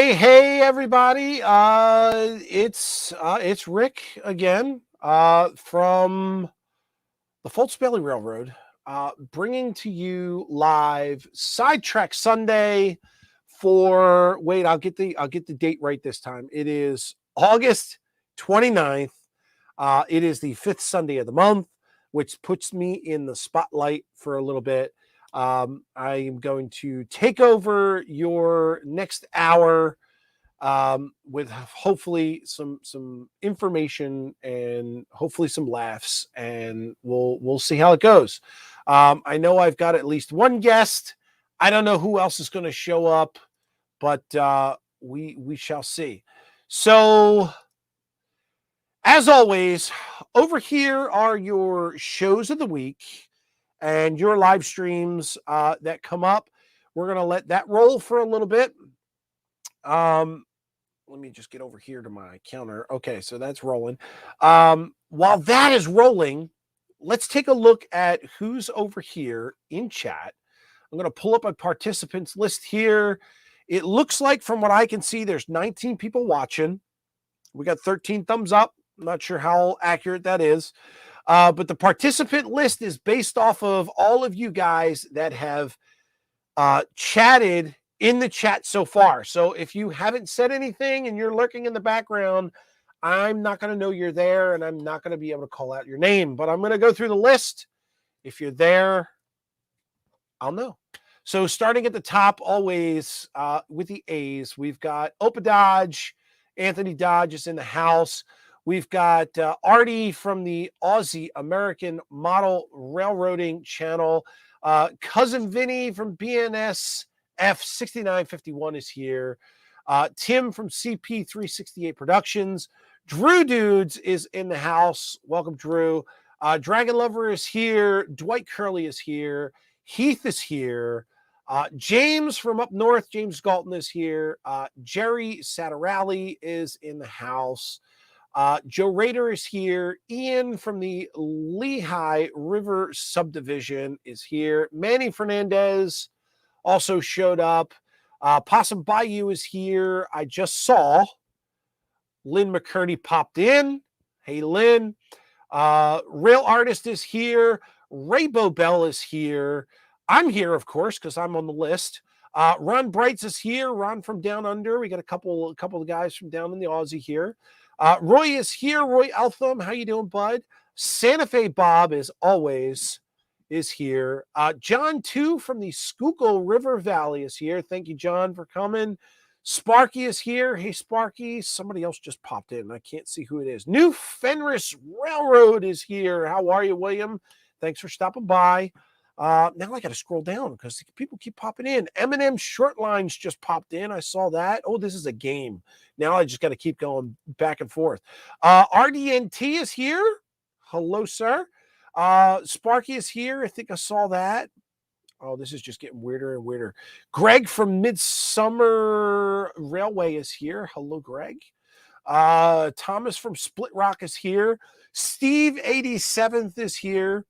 Hey, everybody. It's Rick again from the Fultz Bailey Railroad, bringing to you live Sidetrack Sunday for I'll get the date right this time. It is August 29th. It is the fifth Sunday of the month, which puts me in the spotlight for a little bit. I am going to take over your next hour with hopefully some information and hopefully some laughs, and we'll see how it goes. I know I've got at least one guest. I don't know who else is going to show up, but we shall see. So, as always, over here are your shows of the week and your live streams that come up. We're going to let that roll for a little bit. Let me just get over here to my counter. Okay, so that's rolling. While that is rolling, let's take a look at who's over here in chat. I'm going to pull up a participants list here. It looks like, from what I can see, there's 19 people watching. We got 13 thumbs up. I'm not sure how accurate that is. But the participant list is based off of all of you guys that have chatted in the chat so far. So if you haven't said anything and you're lurking in the background, I'm not going to know you're there, and I'm not going to be able to call out your name. But I'm going to go through the list. If you're there, I'll know. So starting at the top, always with the A's, we've got Opa Dodge. Anthony Dodge is in the house. We've got Artie from the Aussie American Model Railroading Channel. Cousin Vinny from BNS F6951 is here. Tim from CP368 Productions. Drew Dudes is in the house. Welcome, Drew. Dragon Lover is here. Dwight Curley is here. Heath is here. James from up north, James Galton is here. Jerry Satarelli is in the house. Joe Rader is here. Ian from the Lehigh River Subdivision is here. Manny Fernandez also showed up. Possum Bayou is here. I just saw Lynn McCurdy popped in. Hey, Lynn. Rail Artist is here. Raybo Bell is here. I'm here, of course, because I'm on the list. Ron Brights is here. Ron from Down Under. We got a couple of guys from down in the Aussie here. Roy is here. Roy Eltham, how you doing, bud? Santa Fe Bob, as always, is here. John, too, from the Schuylkill River Valley is here. Thank you, John, for coming. Sparky is here. Hey, Sparky. Somebody else just popped in. I can't see who it is. New Fenris Railroad is here. How are you, William? Thanks for stopping by. Now I got to scroll down because people keep popping in. Eminem Short Lines just popped in. I saw that. Oh, this is a game. Now I just got to keep going back and forth. RDNT is here. Hello, sir. Sparky is here. I think I saw that. Oh, this is just getting weirder and weirder. Greg from Midsummer Railway is here. Hello, Greg. Thomas from Split Rock is here. Steve 87th is here.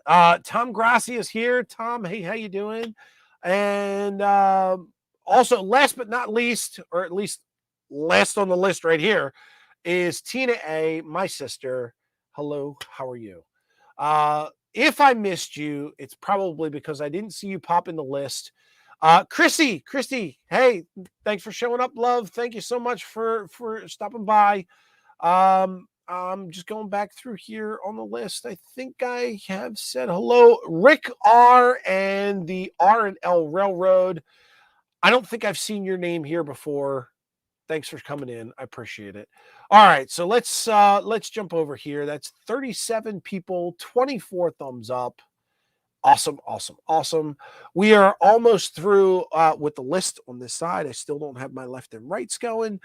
Tom Grassi is here. Tom, hey, how you doing? And also, last but not least, or at least last on the list right here, is Tina A., my sister. Hello, how are you? If I missed you, it's probably because I didn't see you pop in the list. Chrissy, hey, thanks for showing up, love. Thank you so much for stopping by. I'm just going back through here on the list. I think I have said hello. Rick R. and the R&L Railroad. I don't think I've seen your name here before. Thanks for coming in. I appreciate it. All right, so let's jump over here. That's 37 people, 24 thumbs up. Awesome. We are almost through with the list on this side. I still don't have my left and rights going.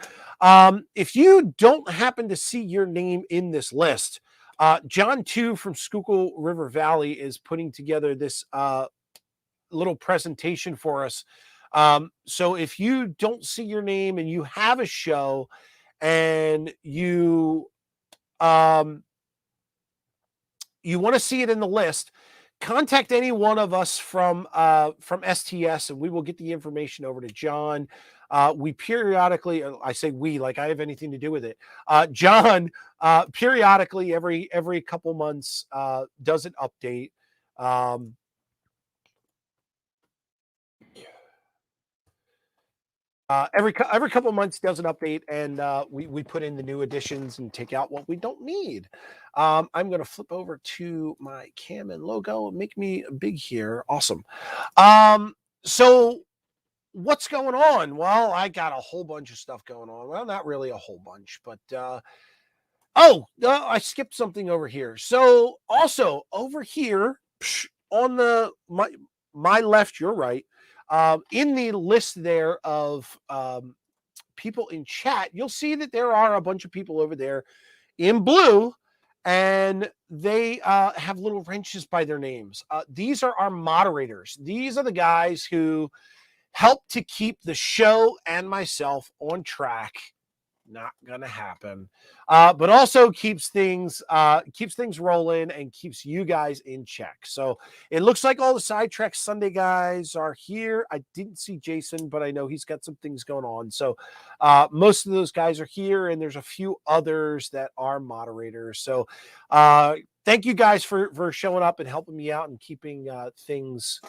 If you don't happen to see your name in this list, John 2 from Schuylkill River Valley is putting together this little presentation for us. So if you don't see your name and you have a show and you want to see it in the list, contact any one of us from STS, and we will get the information over to John. We periodically, I say we, like I have anything to do with it. John periodically every couple months does an update. Every couple months does an update, and we put in the new additions and take out what we don't need. I'm going to flip over to my cam and logo, make me big here. Awesome. So what's going on? Well, I got a whole bunch of stuff going on. Well, not really a whole bunch, but I skipped something over here. So also over here on my left, your right, in the list there of people in chat, you'll see that there are a bunch of people over there in blue, and they have little wrenches by their names. These are our moderators. These are the guys who help to keep the show and myself on track. Not gonna happen, but also keeps things rolling and keeps you guys in check. So it looks like all the Sidetrack Sunday guys are here. I didn't see Jason, but I know he's got some things going on. So most of those guys are here, and there's a few others that are moderators. So thank you guys for showing up and helping me out and keeping things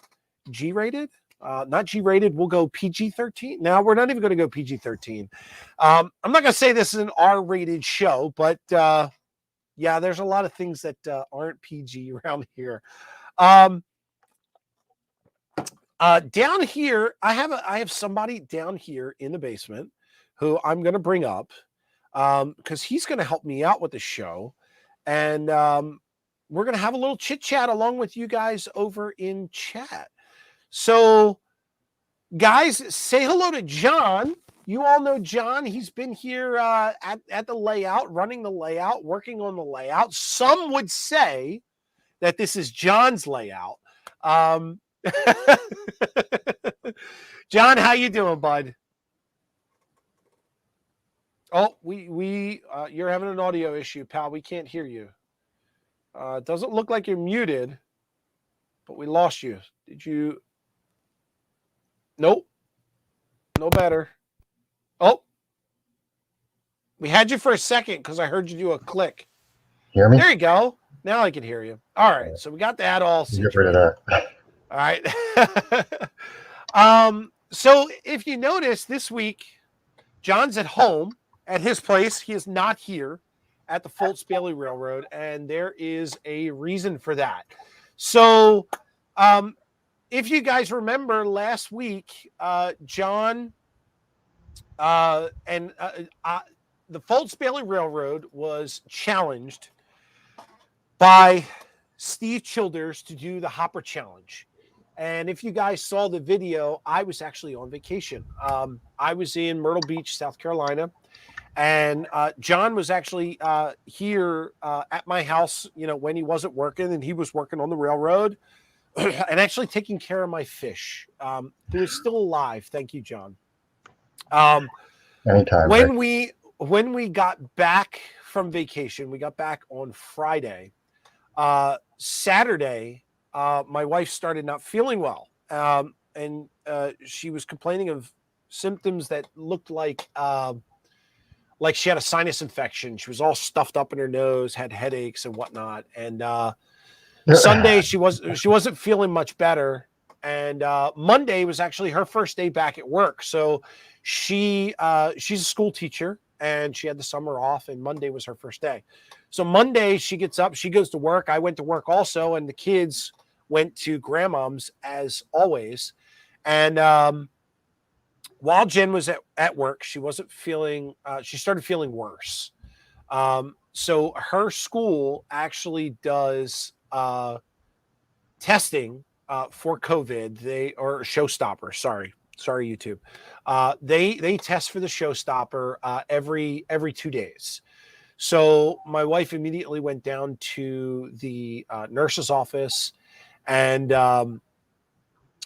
G-rated. Not G-rated. We'll go PG-13. Now we're not even going to go PG-13. I'm not going to say this is an R-rated show, but yeah, there's a lot of things that aren't PG around here. Down here, I have somebody down here in the basement who I'm going to bring up because he's going to help me out with the show, and we're going to have a little chit chat along with you guys over in chat. So, guys, say hello to John. You all know John. He's been here at the layout, running the layout, working on the layout. Some would say that this is John's layout. John, how you doing, bud? Oh, you're having an audio issue, pal. We can't hear you. It doesn't look like you're muted, but we lost you. Did you? Nope. No better. Oh. We had you for a second because I heard you do a click. Hear me? There you go. Now I can hear you. All right. So we got that all situated. Get rid of that. All right. So if you notice this week, John's at home at his place. He is not here at the Foltz Bailey Railroad, and there is a reason for that. So if you guys remember last week, John and the Foltz Bailey Railroad was challenged by Steve Childers to do the Hopper Challenge. And if you guys saw the video, I was actually on vacation. I was in Myrtle Beach, South Carolina, and John was actually here at my house, when he wasn't working, and he was working on the railroad and actually taking care of my fish, who is still alive. Thank you, John. Anytime. When we got back from vacation, we got back on Friday. Saturday, my wife started not feeling well, and she was complaining of symptoms that looked like she had a sinus infection. She was all stuffed up in her nose, had headaches and whatnot. And Sunday she wasn't feeling much better. And Monday was actually her first day back at work. So she's a school teacher, and she had the summer off, and Monday was her first day. So Monday she gets up, she goes to work. I went to work also, and the kids went to grandmom's as always. And while Jen was at work, she wasn't feeling, she started feeling worse. So her school actually does testing for COVID. Or Showstopper, sorry, YouTube. They test for the Showstopper every 2 days. So my wife immediately went down to the nurse's office, and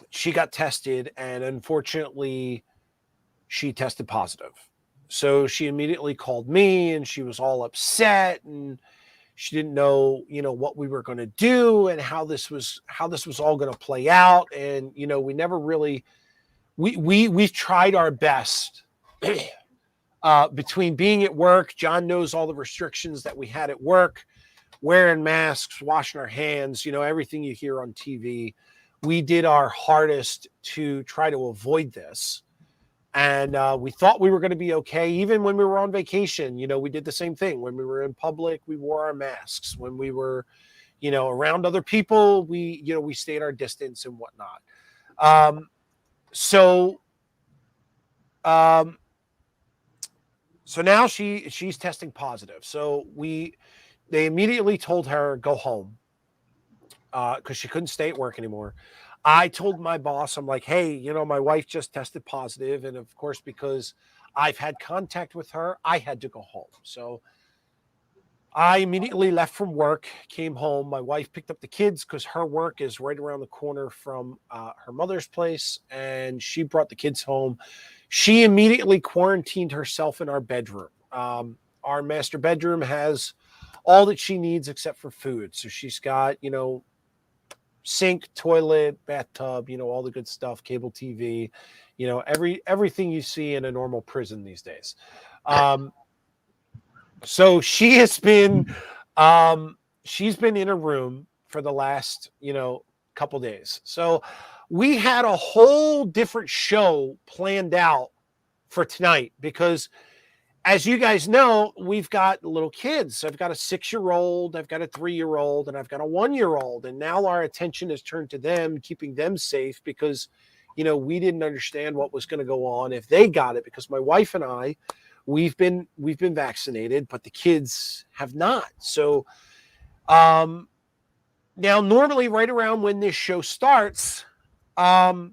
she got tested, and unfortunately she tested positive. So she immediately called me, and she was all upset, and she didn't know, what we were going to do and how this was all going to play out. And, we never really we've tried our best. Between being at work, John knows all the restrictions that we had at work, wearing masks, washing our hands, everything you hear on TV. We did our hardest to try to avoid this. And we thought we were going to be okay. Even when we were on vacation, we did the same thing. When we were in public, we wore our masks. When we were, around other people, we stayed our distance and whatnot. So now she's testing positive. So they immediately told her go home because she couldn't stay at work anymore. I told my boss, I'm like, hey, my wife just tested positive. And of course, because I've had contact with her, I had to go home. So I immediately left from work, came home. My wife picked up the kids because her work is right around the corner from her mother's place. And she brought the kids home. She immediately quarantined herself in our bedroom. Our master bedroom has all that she needs except for food. So she's got, sink, toilet, bathtub, all the good stuff, cable TV, everything you see in a normal prison these days. So she has been, she's been in a room for the last, couple days. So we had a whole different show planned out for tonight because, as you guys know, we've got little kids. I've got a 6-year-old, I've got a 3-year-old, and I've got a 1-year-old. And now our attention is turned to them, keeping them safe because, we didn't understand what was going to go on if they got it, because my wife and I, we've been vaccinated, but the kids have not. So now normally right around when this show starts, I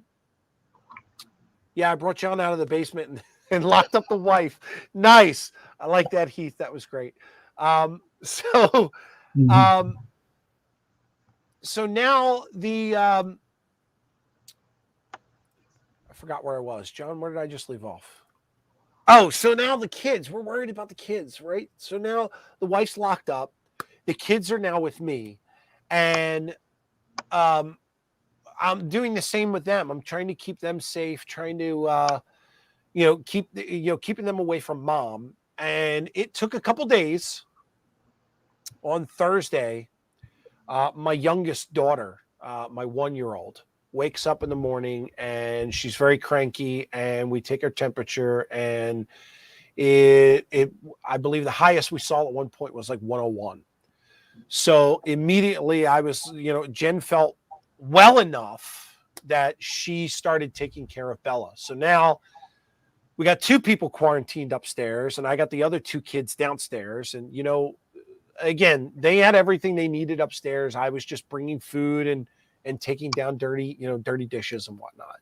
brought John out of the basement and locked up the wife. Nice. I like that, Heath. That was great. So now I forgot where I was. John, where did I just leave off? Oh, so now the kids, we're worried about the kids, right? So now the wife's locked up. The kids are now with me. And I'm doing the same with them. I'm trying to keep them safe, trying to keeping them away from mom. And it took a couple days. On Thursday, my youngest daughter, my 1-year-old, wakes up in the morning and she's very cranky, and we take her temperature, and I believe the highest we saw at one point was like 101. So immediately I was, Jen felt well enough that she started taking care of Bella. So now we got 2 people quarantined upstairs, and I got the other 2 kids downstairs. And, again, they had everything they needed upstairs. I was just bringing food and taking down dirty dishes and whatnot.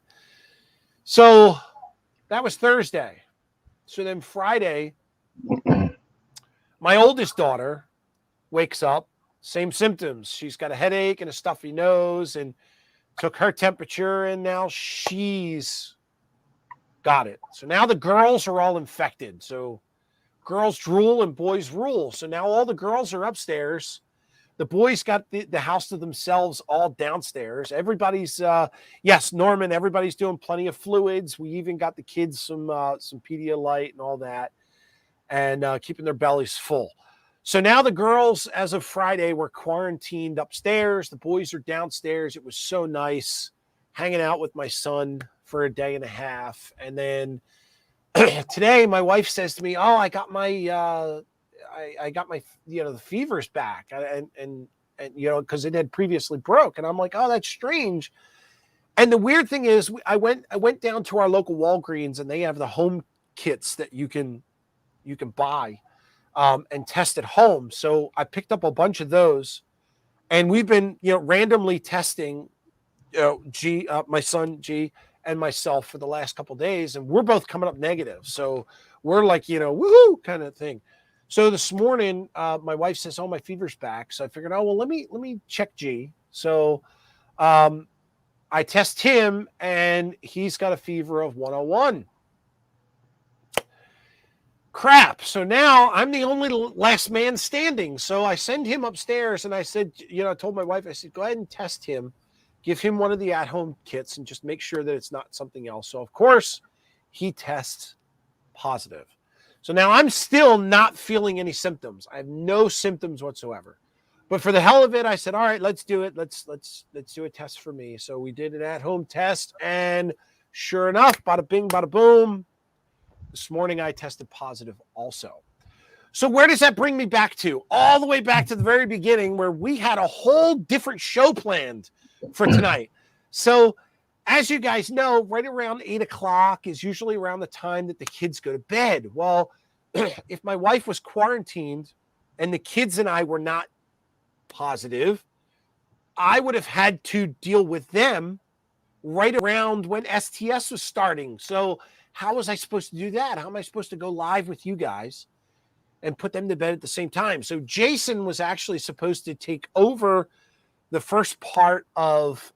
So that was Thursday. So then Friday, my oldest daughter wakes up, same symptoms. She's got a headache and a stuffy nose, and took her temperature, and now she's got it. So now the girls are all infected. So girls drool and boys rule. So now all the girls are upstairs. The boys got the house to themselves all downstairs. Everybody's, yes, Norman, everybody's doing plenty of fluids. We even got the kids some Pedialyte and all that, and keeping their bellies full. So now the girls, as of Friday, were quarantined upstairs. The boys are downstairs. It was so nice hanging out with my son for a day and a half. And then today my wife says to me, oh, I got my the fever's back, and because it had previously broke. And I'm like, oh, that's strange. And the weird thing is, I went down to our local Walgreens, and they have the home kits that you can buy and test at home. So I picked up a bunch of those, and we've been randomly testing my son G and myself for the last couple of days, and we're both coming up negative. So we're like, woohoo kind of thing. So this morning, my wife says, oh, my fever's back. So I figured, oh, well, let me check G. So I test him, and he's got a fever of 101. Crap. So now I'm the only last man standing. So I send him upstairs, and I said, I told my wife, I said, go ahead and test him give him one of the at-home kits and just make sure that it's not something else. So, of course, he tests positive. So now I'm still not feeling any symptoms. I have no symptoms whatsoever. But for the hell of it, I said, all right, let's do it. Let's do a test for me. So we did an at-home test, and sure enough, bada bing, bada boom. This morning I tested positive also. So where does that bring me back to? All the way back to the very beginning, where we had a whole different show planned for tonight. So as you guys know, right around 8 o'clock is usually around the time that the kids go to bed. Well, if my wife was quarantined and the kids and I were not positive, I would have had to deal with them right around when STS was starting. So how was I supposed to do that? How am I supposed to go live with you guys and put them to bed at the same time? So Jason was actually supposed to take over the first part of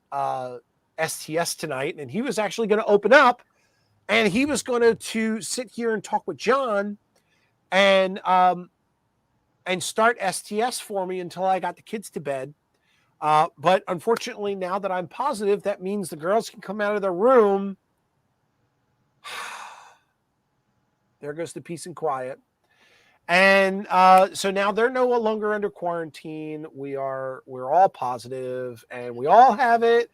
STS tonight, and he was actually going to open up, and he was going to sit here and talk with John and start STS for me until I got the kids to bed. But unfortunately, now that I'm positive, that means the girls can come out of their room. There goes the peace and quiet. And so now they're no longer under quarantine. We're all positive, and we all have it.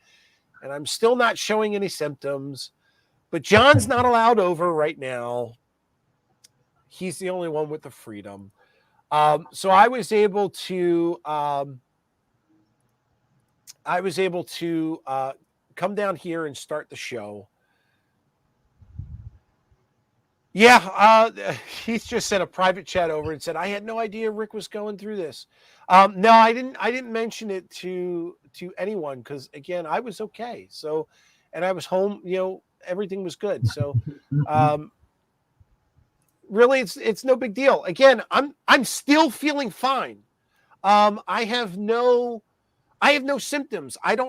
And I'm still not showing any symptoms. But John's not allowed over right now. He's the only one with the freedom. So I was able to come down here and start the show. Yeah, he's just sent a private chat over and said, I had no idea Rick was going through this. No, I didn't mention it to anyone because, again, I was okay. So, and I was home, everything was good. So, really, it's no big deal. Again, I'm still feeling fine. I have no symptoms. I've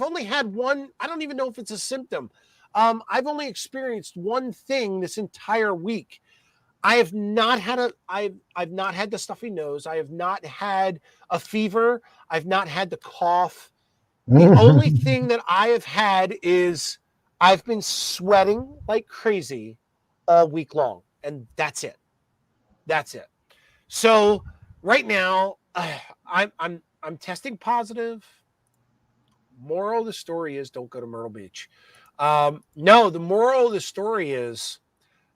only had one. I don't even know if it's a symptom. I've only experienced one thing this entire week. I've not had the stuffy nose. I have not had a fever. I've not had the cough. The only thing that I have had is I've been sweating like crazy all week long, and that's it. That's it. So right now, I'm testing positive. Moral of the story is don't go to Myrtle Beach. No, the moral of the story is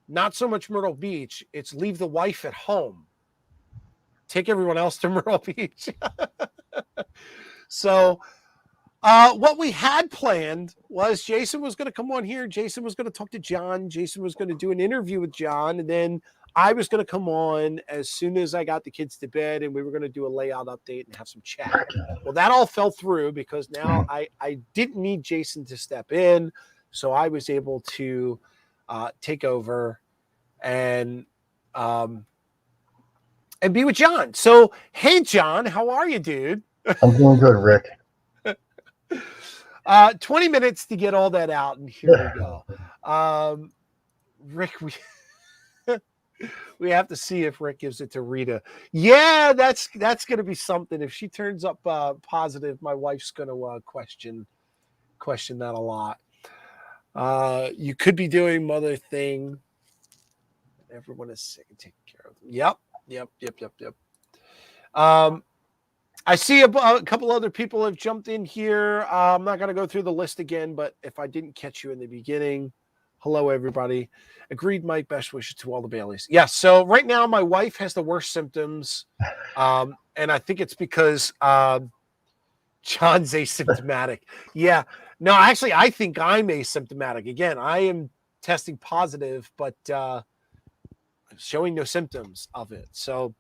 not so much Myrtle Beach. It's leave the wife at home. Take everyone else to Myrtle Beach. So what we had planned was Jason was going to come on here. Jason was going to talk to John. Jason was going to do an interview with John. And then I was going to come on as soon as I got the kids to bed, and we were going to do a layout update and have some chat. Well, that all fell through because now I didn't need Jason to step in. So I was able to take over and be with John. So, hey, John, how are you, dude? I'm doing good, Rick. 20 minutes to get all that out, and here we go. Rick, we have to see if Rick gives it to Rita. Yeah, that's going to be something. If she turns up positive, my wife's going to question that a lot. You could be doing mother thing. Everyone is sick and taken care of. Yep. I see a couple other people have jumped in here. I'm not going to go through the list again, but if I didn't catch you in the beginning, hello, everybody. Agreed, Mike. Best wishes to all the Baileys. Yeah, so right now my wife has the worst symptoms, and I think it's because John's asymptomatic. Yeah. No, actually, I think I'm asymptomatic. Again, I am testing positive, but showing no symptoms of it. So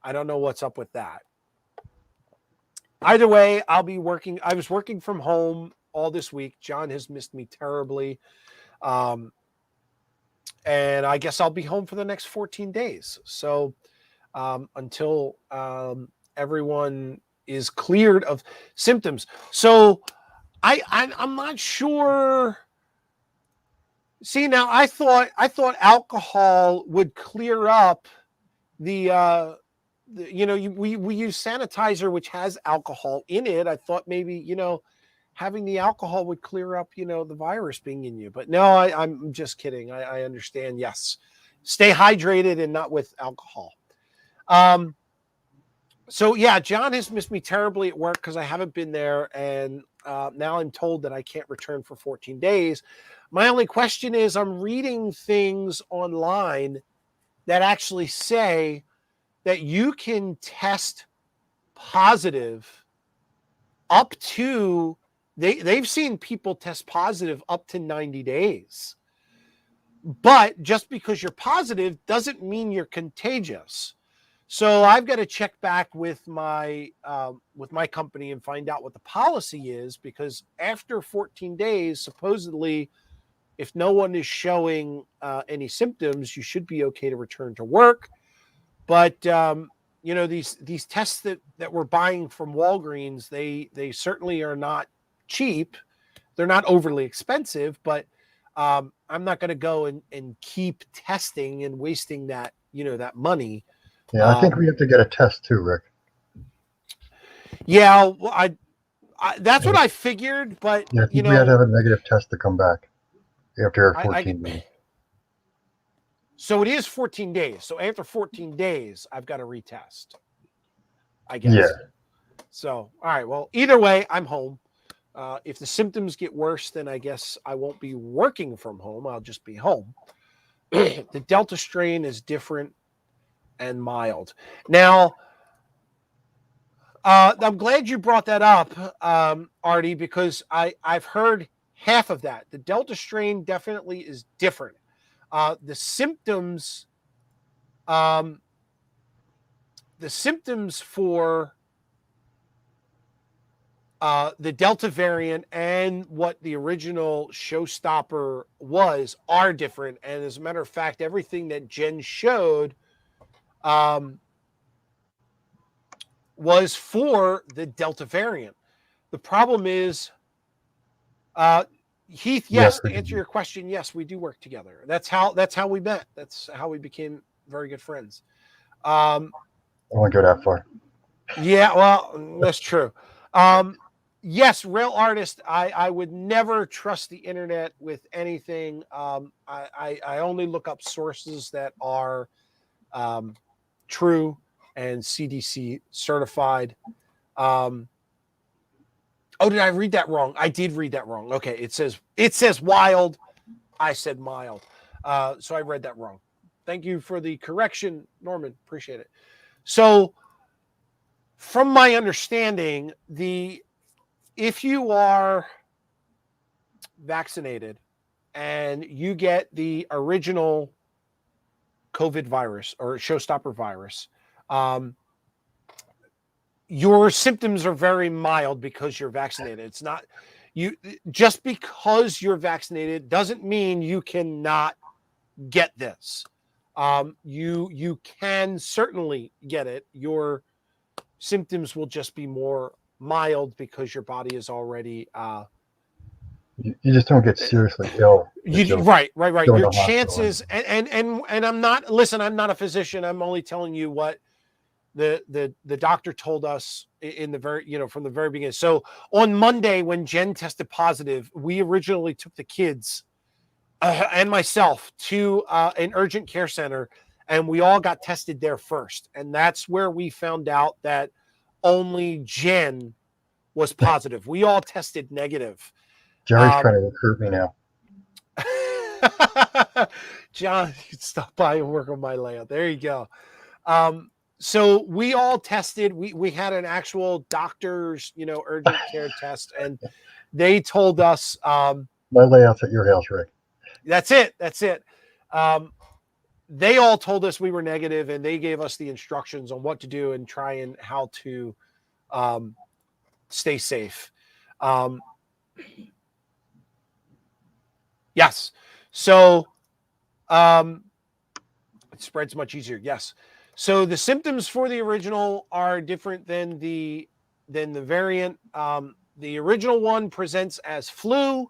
I don't know what's up with that. Either way, I'll be working. I was working from home all this week. John has missed me terribly. And I guess I'll be home for the next 14 days. So until everyone is cleared of symptoms. So I'm not sure. See, now I thought alcohol would clear up the we use sanitizer, which has alcohol in it. I thought maybe, having the alcohol would clear up, the virus being in you. But no, I'm just kidding. I understand. Yes. Stay hydrated and not with alcohol. So yeah, John has missed me terribly at work because I haven't been there. And now I'm told that I can't return for 14 days. My only question is I'm reading things online that actually say that you can test positive up to they've seen people test positive up to 90 days. But just because you're positive doesn't mean you're contagious. So I've got to check back with my company and find out what the policy is, because after 14 days, supposedly, if no one is showing any symptoms, you should be okay to return to work. But these tests that we're buying from Walgreens, they certainly are not cheap. They're not overly expensive, but I'm not going to go and keep testing and wasting that money. Yeah, I think we have to get a test too, Rick. Yeah, well, I that's what I figured, but yeah, I think we had to have a negative test to come back after 14 days. So it is 14 days. So after 14 days, I've got to retest, I guess. Yeah. So, all right. Well, either way, I'm home. If the symptoms get worse, then I guess I won't be working from home. I'll just be home. The Delta strain is different and mild. Now, I'm glad you brought that up, Artie, because I've heard half of that. The Delta strain definitely is different. The symptoms for the Delta variant and what the original showstopper are different. And as a matter of fact, everything that Jen showed was for the Delta variant. The problem is, Heath, yes, to answer your question, yes, we do work together. That's how we met. That's how we became very good friends. I won't go that far. Yeah, well, that's true. Yes, Rail Artist, I would never trust the internet with anything. I only look up sources that are true and CDC certified. Oh, did I read that wrong? I did read that wrong. Okay, it says wild. I said mild. So I read that wrong. Thank you for the correction, Norman. Appreciate it. So, from my understanding, if you are vaccinated and you get the original COVID virus or showstopper virus, your symptoms are very mild because you're vaccinated. It's not just because you're vaccinated doesn't mean you cannot get this. You can certainly get it. Your symptoms will just be more mild because your body is already you just don't get seriously ill. Right. Your chances and I'm not a physician. I'm only telling you what the doctor told us in the from the very beginning. So on Monday, when Jen tested positive, we originally took the kids and myself to an urgent care center, and we all got tested there first. And that's where we found out that only Jen was positive. We all tested negative. Jerry's trying to recruit me now. John, you can stop by and work on my layout. There you go. So we all tested. We had an actual doctor's, urgent care test, and they told us my layout's at your house, Rick. That's it. They all told us we were negative, and they gave us the instructions on what to do and how to stay safe. Yes. So it spreads much easier. Yes. So the symptoms for the original are different than the variant. The original one presents as flu.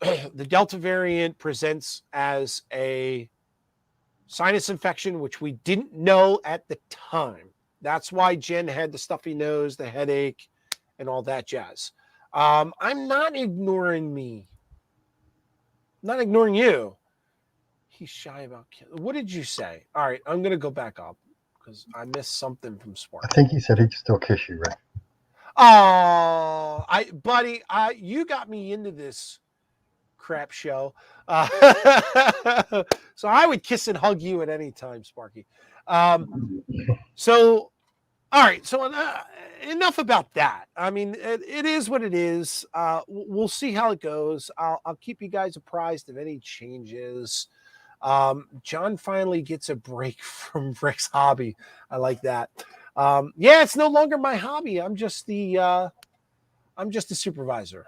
The Delta variant presents as a sinus infection, which we didn't know at the time. That's why Jen had the stuffy nose, the headache, and all that jazz. I'm not ignoring me. I'm not ignoring you. He's shy about what did you say? All right, I'm gonna go back up because I missed something from I Sparky. think he said he'd still kiss you, Rick. Oh, buddy, you got me into this crap show. So I would kiss and hug you at any time, Sparky. So, all right. So enough about that. I mean, it is what it is. We'll see how it goes. I'll keep you guys apprised of any changes. John finally gets a break from Rick's hobby. I like that. Yeah, it's no longer my hobby. I'm just the supervisor.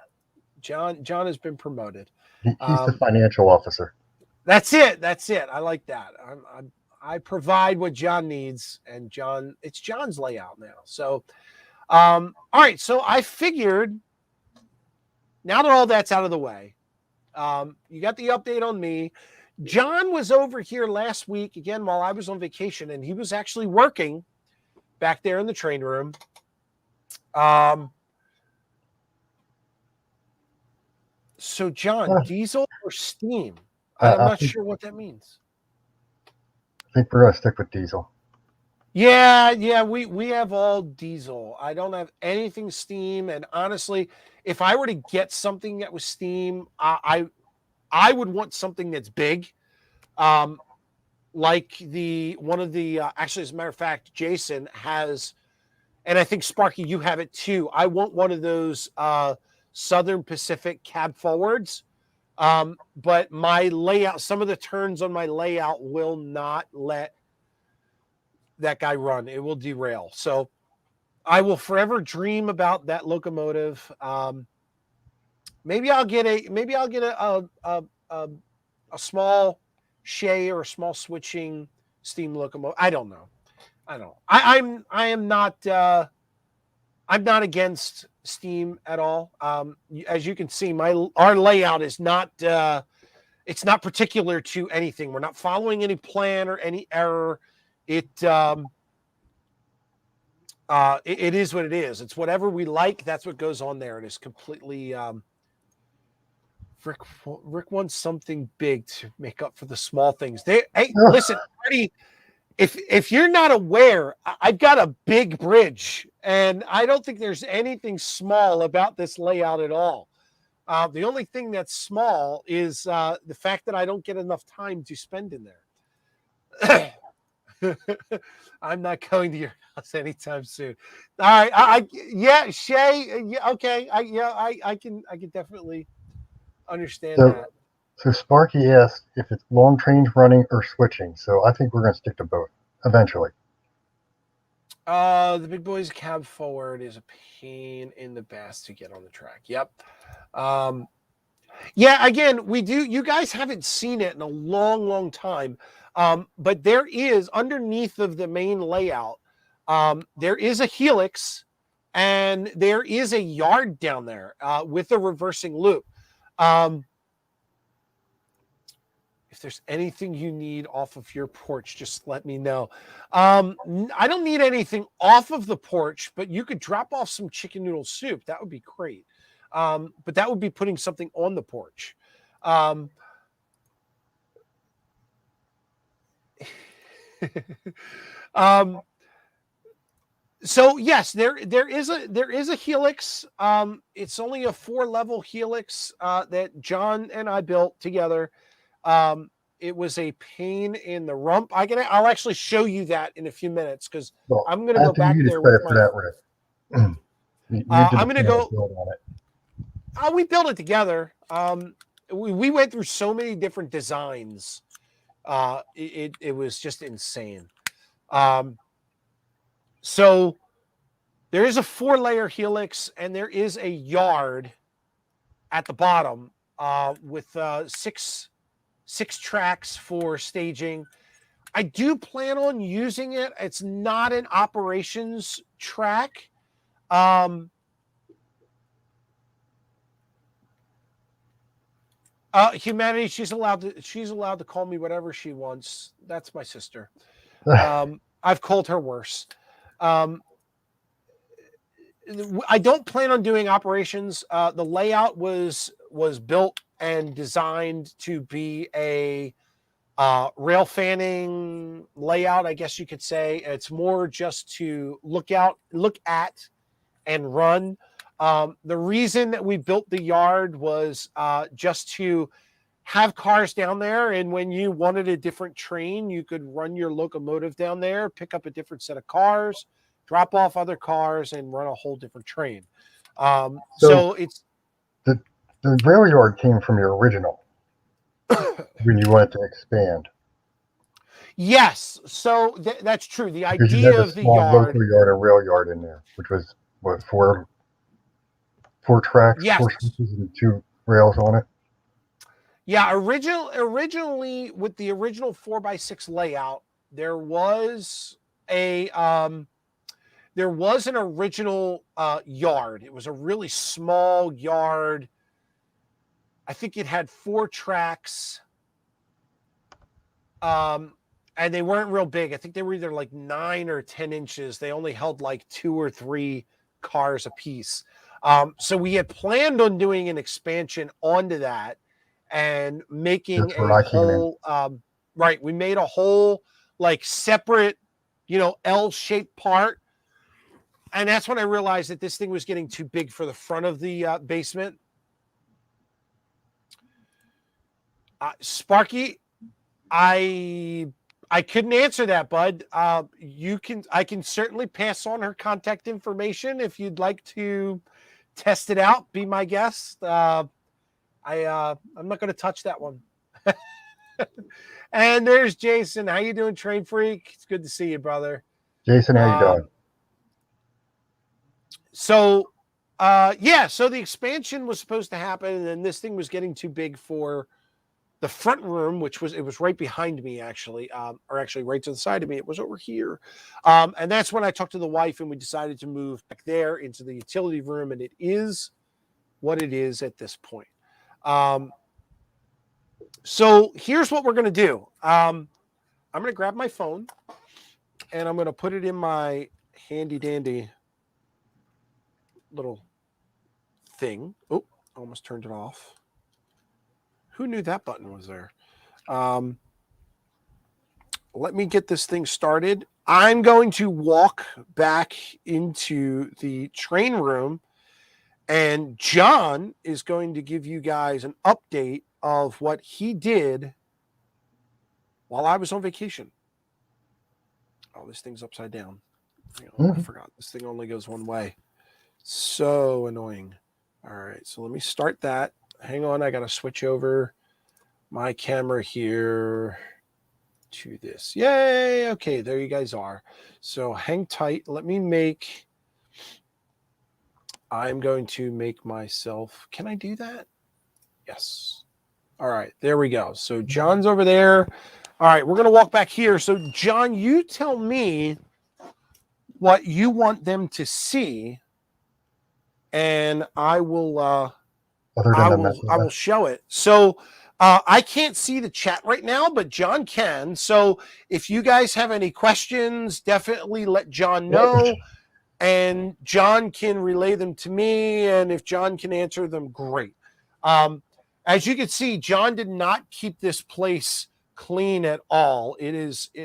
John has been promoted. He's the financial officer. That's it. I like that. I provide what John needs, and it's John's layout now. So, all right. So I figured now that all that's out of the way, you got the update on me. John was over here last week again while I was on vacation, and he was actually working back there in the train room. So John, diesel or steam? I'm not sure what that means. I think we're gonna stick with diesel. Yeah, we have all diesel. I don't have anything steam, and honestly, if I were to get something that was steam, I would want something that's big, like one of the actually, as a matter of fact, Jason has, and I think Sparky, you have it too. I want one of those Southern Pacific cab forwards, but my layout, some of the turns on my layout will not let that guy run. It will derail. So I will forever dream about that locomotive. Maybe I'll get a small Shay or a small switching steam locomotive. I don't know. I'm not against steam at all. As you can see, our layout is not it's not particular to anything. We're not following any plan or any error. It is what it is. It's whatever we like. That's what goes on there. It is completely. Rick wants something big to make up for the small things. Listen, Marty. If you're not aware, I've got a big bridge, and I don't think there's anything small about this layout at all. The only thing that's small is the fact that I don't get enough time to spend in there. I'm not going to your house anytime soon. All right, Shay, yeah, okay, I can definitely understand that. So Sparky asked if it's long trains running or switching. So I think we're going to stick to both eventually. The big boys cab forward is a pain in the ass to get on the track. Yep. Yeah, again, we do. You guys haven't seen it in a long, long time. But there is underneath of the main layout, there is a helix and there is a yard down there with a reversing loop. If there's anything you need off of your porch, just let me know. I don't need anything off of the porch, but you could drop off some chicken noodle soup. That would be great. But that would be putting something on the porch. So yes, there is a helix. It's only a 4-level helix that John and I built together. It was a pain in the rump. I'll actually show you that in a few minutes because I'm going to go back there with my. I'm going to go. On it. We built it together. We went through so many different designs. It was just insane. So there is a 4-layer helix and there is a yard at the bottom with six tracks for staging. I do plan on using it. It's not an operations track. Humanity, she's allowed to call me whatever she wants. That's my sister. I've called her worse. I don't plan on doing operations. The layout was built and designed to be a rail fanning layout, I guess you could say. It's more just to look at, and run. The reason that we built the yard was just to have cars down there, and when you wanted a different train, you could run your locomotive down there, pick up a different set of cars, drop off other cars, and run a whole different train. So it's the rail yard came from your original when you wanted to expand yes, so that's true. The because you had idea a of the small yard, local yard and rail yard in there, which was what four tracks, yes, four switches, and two rails on it. yeah. Originally, with the original 4x6 layout, there was an original yard. It was a really small yard. I think it had 4 tracks, and they weren't real big. I think they were either like 9 or 10 inches. They only held like 2 or 3 cars a piece. So we had planned on doing an expansion onto that and making That's where a I came in. whole right. We made a whole like separate, L-shaped part. And that's when I realized that this thing was getting too big for the front of the basement. Sparky, I couldn't answer that, bud. I can certainly pass on her contact information if you'd like to test it out. Be my guest. I'm not going to touch that one. And there's Jason. How you doing, Train Freak? It's good to see you, brother. Jason, how you doing? So the expansion was supposed to happen, and then this thing was getting too big for the front room, it was right behind me, actually, or actually right to the side of me. It was over here. And that's when I talked to the wife, and we decided to move back there into the utility room, and it is what it is at this point. So here's what we're going to do. I'm going to grab my phone, and I'm going to put it in my handy dandy little thing. Oh, almost turned it off. Who knew that button was there? Let me get this thing started. I'm going to walk back into the train room, and John is going to give you guys an update of what he did while I was on vacation. Oh, this thing's upside down. I forgot. This thing only goes one way. So annoying. All right, so let me start that. Hang on, I got to switch over my camera here to this. Yay! Okay, there you guys are. So hang tight. I'm going to make myself. Can I do that? Yes. All right, there we go. So John's over there. All right, we're going to walk back here. So John, you tell me what you want them to see, and I will show it. So I can't see the chat right now, but John can. So if you guys have any questions, definitely let John know, and John can relay them to me. And if John can answer them, great. As you can see, John did not keep this place clean at all.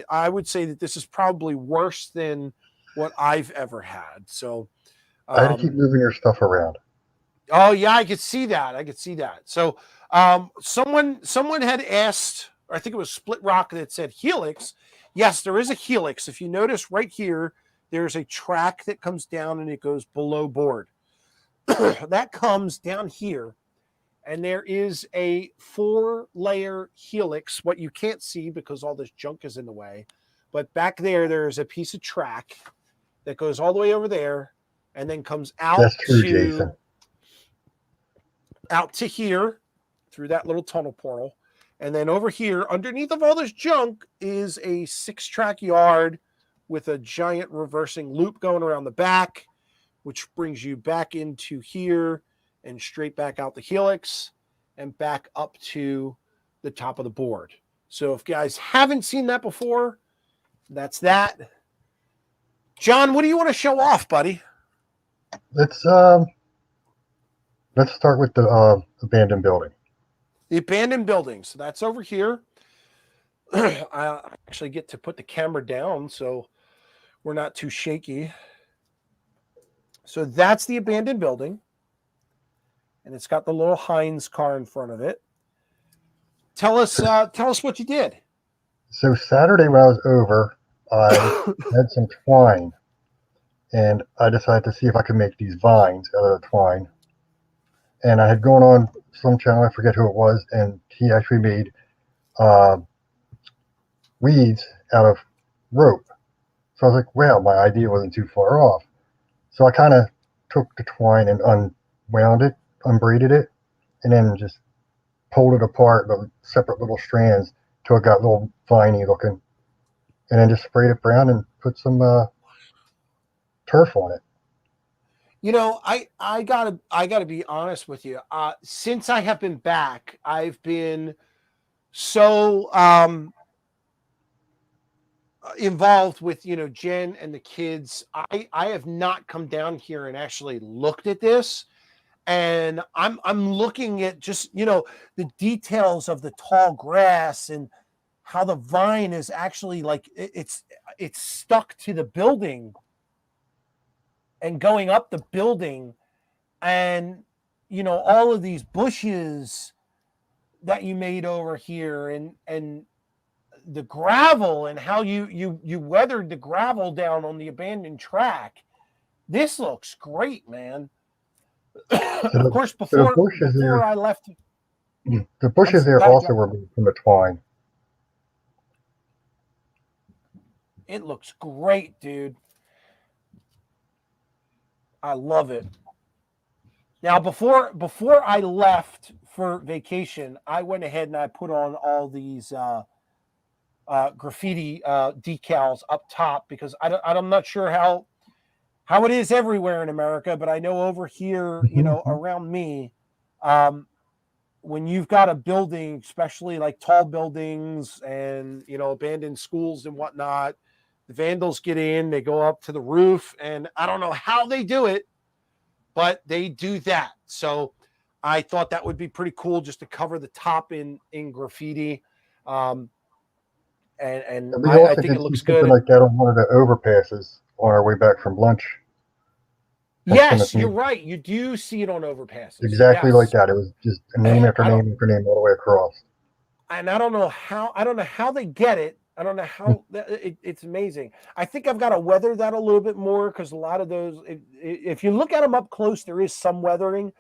I would say that this is probably worse than what I've ever had. So I had to keep moving your stuff around. Oh yeah, I could see that. So someone had asked, or I think it was Split Rock, that said Helix. Yes, there is a Helix. If you notice right here, there's a track that comes down and it goes below board. That comes down here, and there is a 4-layer Helix. What you can't see because all this junk is in the way, but back there's a piece of track that goes all the way over there and then comes out. That's true, Jason. Out to here through that little tunnel portal. And then over here, underneath of all this junk, is a 6-track yard with a giant reversing loop going around the back, which brings you back into here and straight back out the Helix and back up to the top of the board. So if you guys haven't seen that before, that's that. John, what do you want to show off, buddy? let's start with the abandoned building. The abandoned building. So that's over here. I actually get to put the camera down so we're not too shaky. So that's the abandoned building. And it's got the little Heinz car in front of it. Tell us what you did. So Saturday when I was over, I had some twine, and I decided to see if I could make these vines out of the twine. And I had gone on some channel, I forget who it was, and he actually made uh, weeds out of rope. So I was like, wow, my idea wasn't too far off. So I kind of took the twine and unwound it, unbraided it, and then just pulled it apart, the separate little strands, till it got little viney looking, and then just sprayed it brown and put some turf on it. You know, I gotta be honest with you. Since I have been back, I've been so involved with Jen and the kids. I have not come down here and actually looked at this, and I'm looking at just the details of the tall grass and how the vine is actually like it's stuck to the building and going up the building, and all of these bushes that you made over here, and the gravel, and how you weathered the gravel down on the abandoned track. This looks great, man. So Of course, the bushes before there, I left, the bushes there go ahead, also John. were made from the twine. It looks great, dude. I love it. Now, before I left for vacation, I went ahead and I put on all these graffiti decals up top, because I'm not sure how it is everywhere in America, but I know over here, around me, when you've got a building, especially like tall buildings and abandoned schools and whatnot, the vandals get in, they go up to the roof, and I don't know how they do it, but they do that. So I thought that would be pretty cool, just to cover the top in graffiti. Um, and And we I also think did it see looks something good. like that on one of the overpasses on our way back from lunch in Yes, Plymouth you're Meeting. right. You do see it on overpasses. Exactly like Yes. that. It was just name I after don't name after name all the way across. and I don't know how they get it. I don't know how it's amazing. I think I've got to weather that a little bit more, because a lot of those, if you look at them up close, there is some weathering,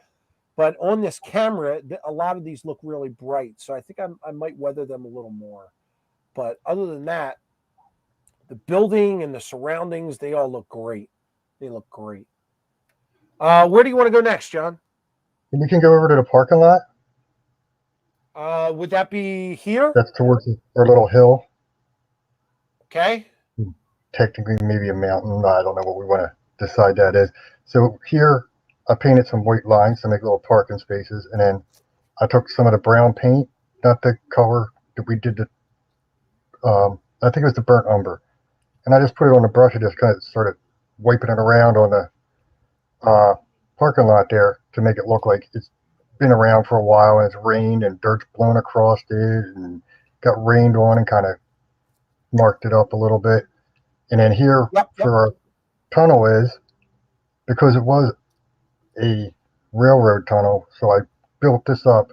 but on this camera, a lot of these look really bright. So I think I might weather them a little more. But other than that, the building and the surroundings, they all look great. They look great. Where do you want to go next, John? And you can go over to the parking lot. Would that be here? That's towards our little hill. Okay. Technically, maybe a mountain. I don't know what we want to decide that is. So here, I painted some white lines to make little parking spaces, and then I took some of the brown paint, not the color that we did the. I think it was the burnt umber, and I just put it on the brush and just kind of started wiping it around on the uh, parking lot there to make it look like it's been around for a while and it's rained and dirt's blown across it and got rained on and kind of marked it up a little bit. And then here Yep. Yep. for our tunnel is because it was a railroad tunnel, so I built this up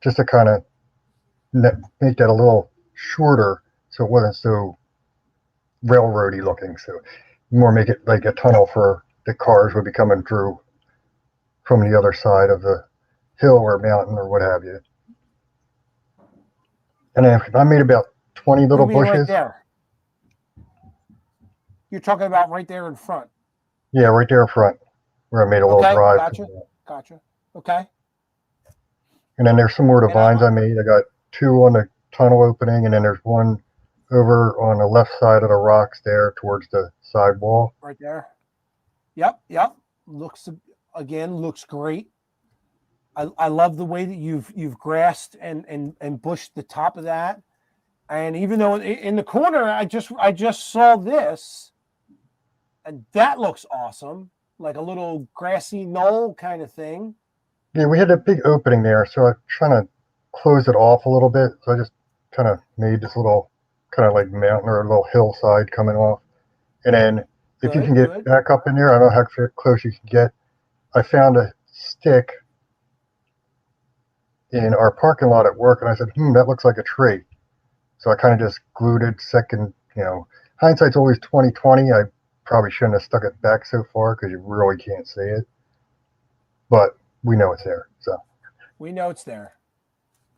just to kind of make that a little shorter so it wasn't so railroady looking. So more make it like a tunnel for the cars would be coming through from the other side of the hill or mountain or what have you. And then I made about 20 What do little you mean right bushes. there? You're talking about right there in front. Yeah, right there in front where I made a little Okay, drive. gotcha. Okay. And then there's some more of the And vines I made. I got two on the tunnel opening, and then there's one over on the left side of the rocks there towards the side wall. right there. Yep. Looks great. I love the way that you've grassed and bushed the top of that. And even though in the corner, I just saw this, and that looks awesome. like a little grassy knoll kind of thing. Yeah, we had a big opening there, so I'm trying to close it off a little bit. So I just kind of made this little kind of like mountain or a little hillside coming off. And then if you can Good, get good. back up in there, I don't know how close you can get. I found a stick in our parking lot at work, and I said, that looks like a tree. So I kind of just glued it. Second, hindsight's always 20/20. I probably shouldn't have stuck it back so far because you really can't see it, but we know it's there. So We know it's there.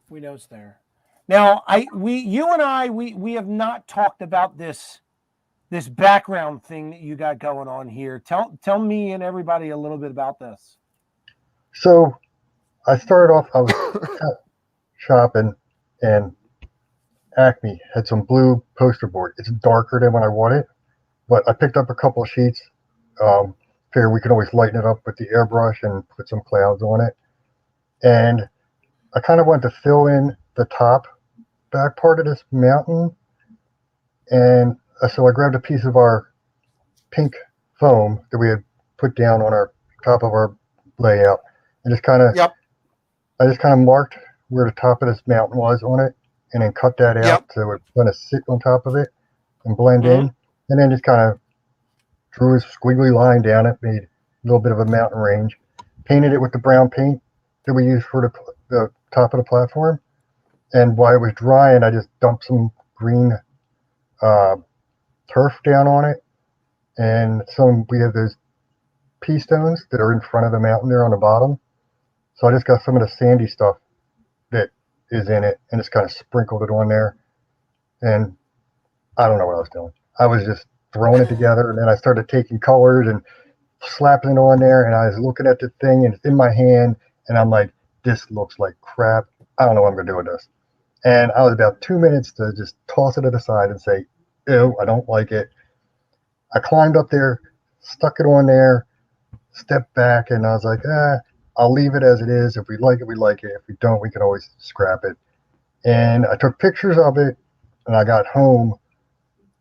We know it's there. Now, you and I, we have not talked about this background thing that you got going on here. Tell me and everybody a little bit about this. So I started off. I was shopping, and Acme had some blue poster board. It's darker than what I wanted, but I picked up a couple of sheets. Figured we could always lighten it up with the airbrush and put some clouds on it. And I kind of wanted to fill in the top back part of this mountain. And so I grabbed a piece of our pink foam that we had put down on our top of our layout, and Yep. I just kind of marked where the top of this mountain was on it, and then cut that out Yep. so it kind of sit on top of it and blend Mm-hmm. in, and then just kind of drew a squiggly line down it, made a little bit of a mountain range, painted it with the brown paint that we used for the top of the platform, and while it was drying, I just dumped some green turf down on it, and we have those pea stones that are in front of the mountain there on the bottom. So I just got some of the sandy stuff that is in it and just kind of sprinkled it on there. And I don't know what I was doing. I was just throwing it together, and then I started taking colors and slapping it on there. And I was looking at the thing, and it's in my hand, and I'm like, this looks like crap. I don't know what I'm gonna do with this. And I was about 2 minutes to just toss it to the side and say, ew, I don't like it. I climbed up there, stuck it on there, stepped back, and I was like, I'll leave it as it is. If we like it, we like it. If we don't, we can always scrap it. And I took pictures of it, and I got home,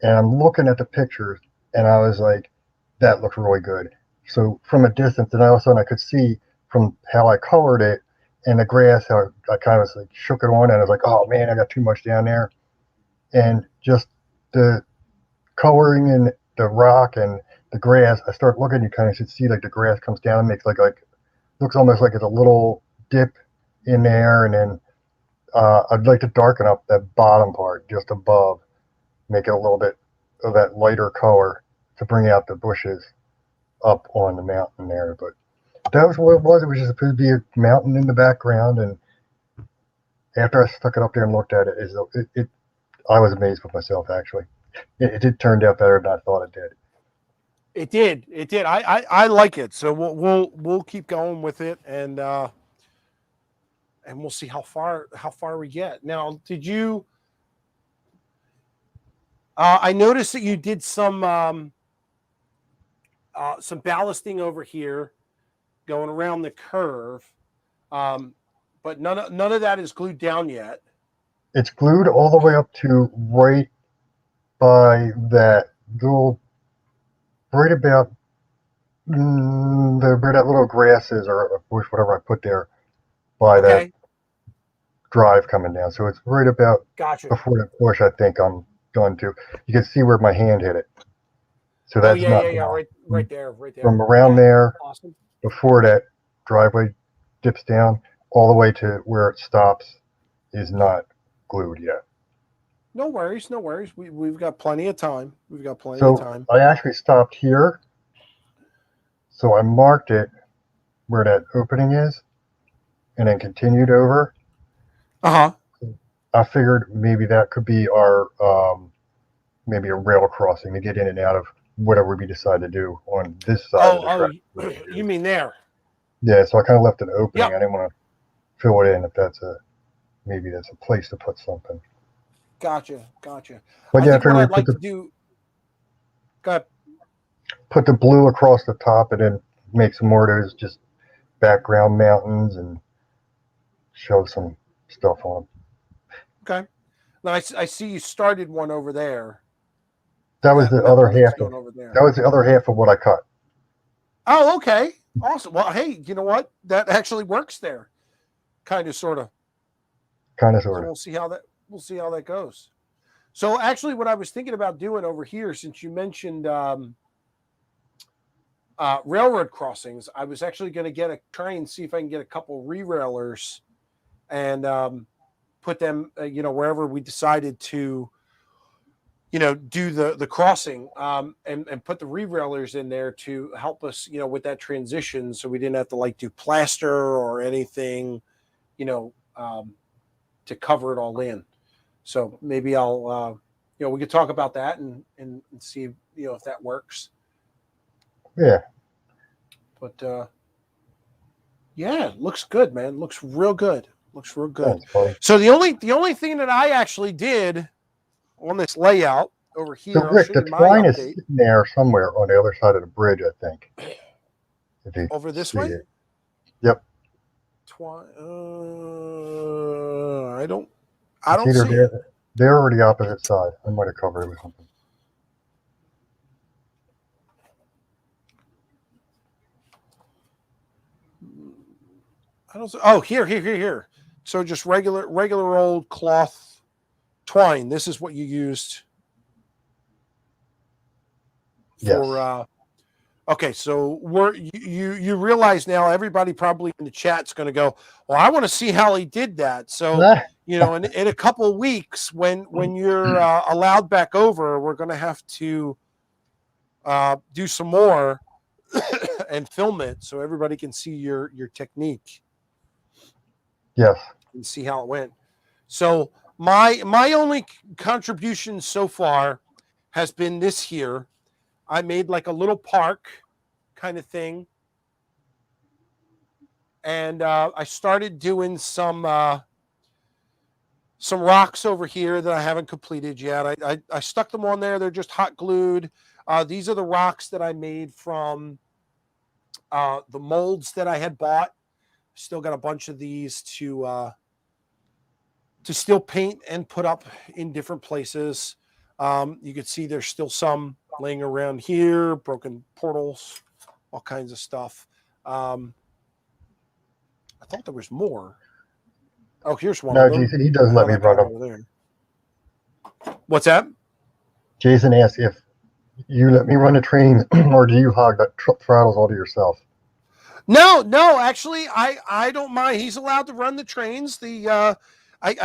and I'm looking at the pictures, and I was like, that looks really good. So from a distance, and all of a sudden I could see from how I colored it and the grass, how I kind of like shook it on, and I was like, oh man, I got too much down there. And just the coloring in the rock and the grass, I start looking, you kind of should see like the grass comes down and makes like looks almost like it's a little dip in there, and then I'd like to darken up that bottom part just above, make it a little bit of that lighter color to bring out the bushes up on the mountain there. But that was what it was. It was just supposed to be a mountain in the background, and after I stuck it up there and looked at it, I was amazed with myself actually. It did turn out better than I thought it did. It did. It did. I like it. So we'll keep going with it, and we'll see how far we get. Now, did you? I noticed that you did some ballasting over here, going around the curve, but none of that is glued down yet. It's glued all the way up to right by that little, right about where that little grass is or a bush, whatever I put there, by that Okay, drive coming down. So it's right about gotcha. before that bush. I think I'm done to. You can see where my hand hit it. So Oh that's yeah, not yeah, yeah. down. Right there, right there. From around Okay, there, awesome. before that driveway dips down, all the way to where it stops, is not glued yet. No worries, no worries. We've got plenty of time. We've got plenty of So time. I actually stopped here. So I marked it where that opening is, and then continued over. Uh huh. I figured maybe that could be our maybe a rail crossing to get in and out of whatever we decide to do on this side of the track. You mean there? Yeah, so I kind of left an opening. Yep. I didn't want to fill it in if maybe that's a place to put something. Gotcha. But I yeah, I think what figured we I'd like to do. Go ahead. put the blue across the top and then make some more of those just background mountains and show some stuff on them. Okay. Now I see you started one over there. That was the That other one that's half of going over there. that was the other half of what I cut. Oh, okay. Awesome. Well, hey, you know what? That actually works there. Kind of, sort of. Kind of, So sort of. we'll see how that goes. So actually, what I was thinking about doing over here, since you mentioned railroad crossings, I was actually going to try and see if I can get a couple re-railers and put them, wherever we decided to, do the crossing, and put the re-railers in there to help us, with that transition, so we didn't have to like do plaster or anything, you know, um, to cover it all in. So maybe I'll, we could talk about that and see, if that works. Yeah. But yeah, looks good, man. Looks real good. Looks real good. Thanks, buddy. So the only thing that I actually did on this layout over So, here, I'll Rick, show the you my twine is update sitting there somewhere on the other side of the bridge, I think. If you over this see way. it. Yep. I don't It's either see it. there or the opposite side. I might have covered it with something. I don't see. Oh, here. So just regular old cloth twine. This is what you used Yes. for okay, so you realize now everybody probably in the chat's going to go, well, I want to see how he did that. So in a couple of weeks, when you're allowed back over, we're going to have to do some more and film it so everybody can see your technique Yes. and see how it went. So my only contribution so far has been this here. I made like a little park kind of thing. And I started doing some rocks over here that I haven't completed yet. I stuck them on there. They're just hot glued. These are the rocks that I made from the molds that I had bought. Still got a bunch of these to still paint and put up in different places. You can see there's still some laying around here, broken portals, all kinds of stuff. I thought there was more. Oh, here's one No, of them. Jason, he does How let me that got run them. over there. What's that? Jason asked if you let me run the train or do you hog the throttles all to yourself? No. Actually, I don't mind. He's allowed to run the trains. I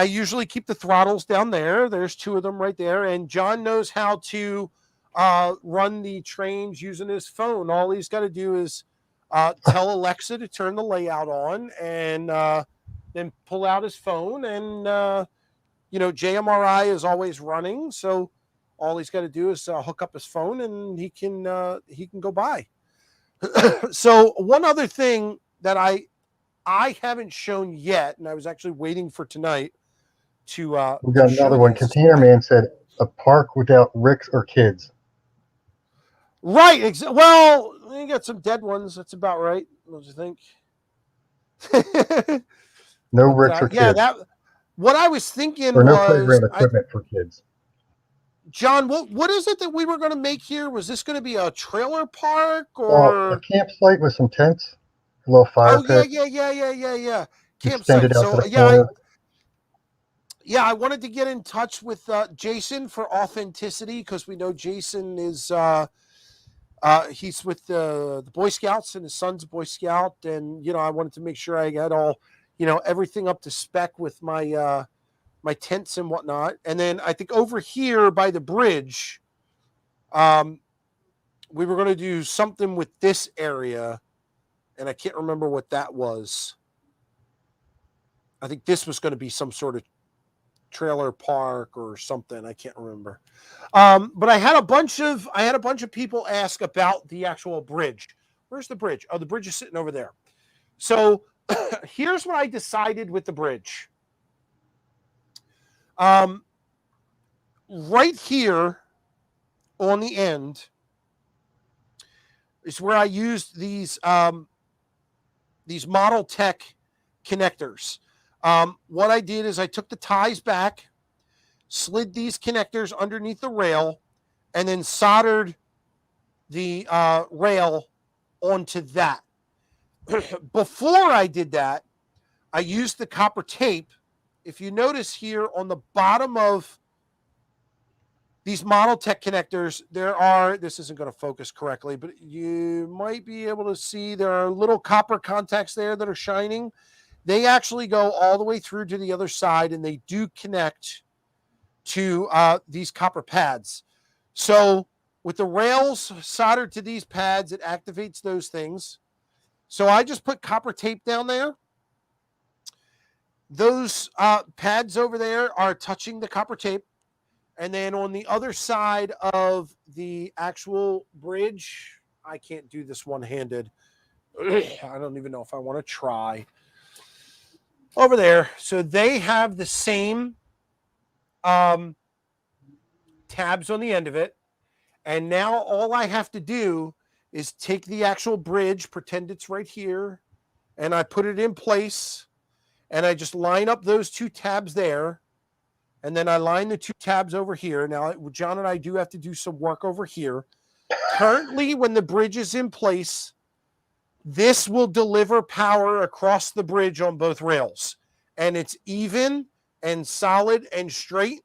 usually keep the throttles down there. There's two of them right there, and John knows how to run the trains using his phone. All he's got to do is tell Alexa to turn the layout on, and then pull out his phone, and JMRI is always running, so all he's got to do is hook up his phone, and he can go by. So one other thing that I haven't shown yet, and I was actually waiting for tonight to We got show another one. this. Container Man said a park without Ricks or kids. Right. Well, you got some dead ones. That's about right. What do you think? No Ricks or Yeah, kids. what I was thinking Or no was, playground equipment for kids. John, what is it that we were going to make here? Was this going to be a trailer park A or campsite with some tents, a little fire pit. Yeah. Extended Campsite. out to So the corner. I wanted to get in touch with Jason for authenticity, because we know Jason is he's with the Boy Scouts, and his son's a Boy Scout, and I wanted to make sure I got all everything up to spec with my my tents and whatnot. And then I think over here by the bridge, we were going to do something with this area, and I can't remember what that was. I think this was going to be some sort of trailer park or something. I can't remember. But I had a bunch of people ask about the actual bridge. Where's the bridge? Oh, the bridge is sitting over there. So here's what I decided with the bridge. Right here on the end is where I used these Model Tech connectors. What I did is I took the ties back, slid these connectors underneath the rail, and then soldered the rail onto that. Before I did that, I used the copper tape. If you notice here on the bottom of these Model Tech connectors, this isn't going to focus correctly, but you might be able to see there are little copper contacts there that are shining. They actually go all the way through to the other side, and they do connect to these copper pads. So with the rails soldered to these pads, it activates those things. So I just put copper tape down there. Those pads over there are touching the copper tape. And then on the other side of the actual bridge, I can't do this one-handed. I don't even know if I want to try. Over there. So they have the same tabs on the end of it. And now all I have to do is take the actual bridge, pretend it's right here, and I put it in place. And I just line up those two tabs there. And then I line the two tabs over here. Now, John and I do have to do some work over here. Currently, when the bridge is in place, this will deliver power across the bridge on both rails. And it's even and solid and straight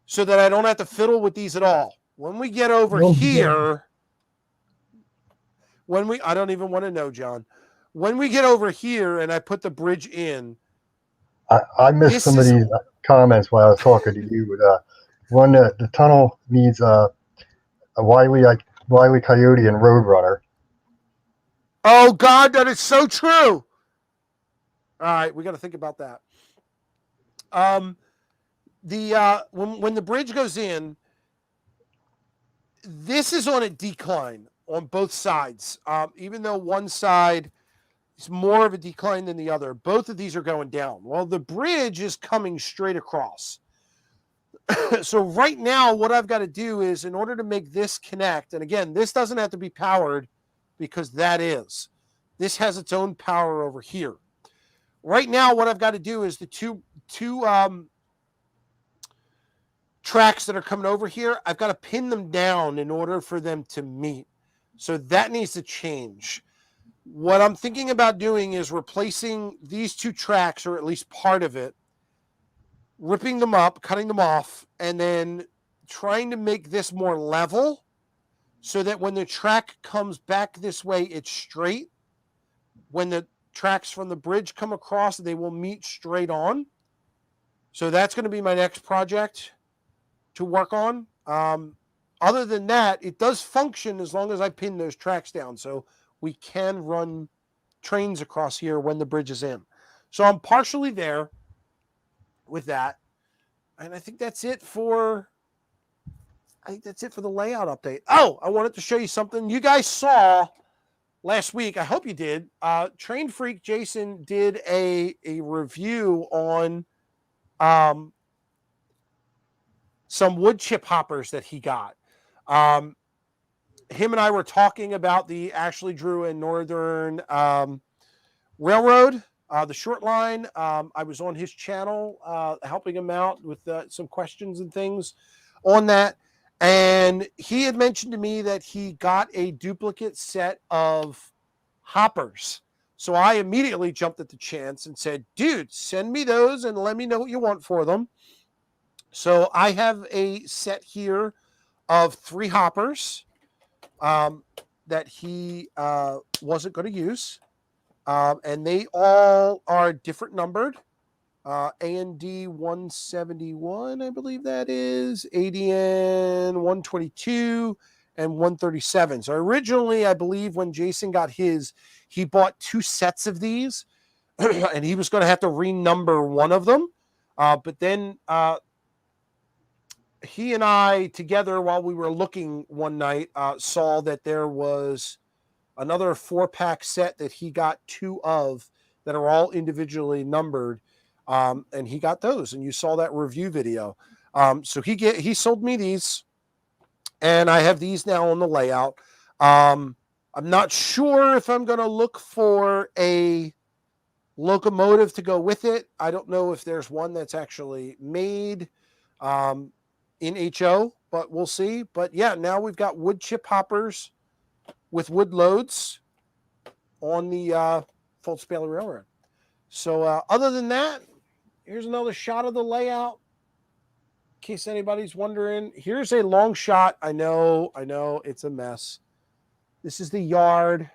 so that I don't have to fiddle with these at all. When we get over here, I don't even want to know, John. When we get over here and I put the bridge in, I missed some of these comments while I was talking to you. One, the tunnel needs a Wile E. Coyote and Roadrunner. Oh God, that is so true. All right, we got to think about that. When the bridge goes in, this is on a decline on both sides. Even though one side is more of a decline than the other, both of these are going down. Well, the bridge is coming straight across. So right now, what I've got to do is, in order to make this connect, and again, this doesn't have to be powered because this has its own power over here. Right now, what I've got to do is the two tracks that are coming over here, I've got to pin them down in order for them to meet. So that needs to change. What I'm thinking about doing is replacing these two tracks, or at least part of it, ripping them up, cutting them off, and then trying to make this more level so that when the track comes back this way, it's straight. When the tracks from the bridge come across, they will meet straight on. So that's going to be my next project to work on. Other than that, it does function as long as I pin those tracks down. So we can run trains across here when the bridge is in. So I'm partially there with that. And I think that's it for the layout update. Oh, I wanted to show you something you guys saw last week. I hope you did. Train Freak Jason did a review on some wood chip hoppers that he got. Him and I were talking about the Ashley Drew and Northern Railroad, the short line. I was on his channel helping him out with some questions and things on that. And he had mentioned to me that he got a duplicate set of hoppers. So I immediately jumped at the chance and said, dude, send me those and let me know what you want for them. So I have a set here of 3 hoppers that he wasn't going to use. And they all are different numbered. A&D 171, I believe that is, ADN 122, and 137. So originally, I believe when Jason got his, he bought 2 sets of these, and he was going to have to renumber one of them. But then he and I together, while we were looking one night, saw that there was another 4-pack set that he got 2 of that are all individually numbered. And he got those, and you saw that review video. So he sold me these, and I have these now on the layout. I'm not sure if I'm going to look for a locomotive to go with it. I don't know if there's one that's actually made in HO, but we'll see. But yeah, now we've got wood chip hoppers with wood loads on the Fulton Bailey Railroad. So other than that, here's another shot of the layout. In case anybody's wondering, here's a long shot. I know, it's a mess. This is the yard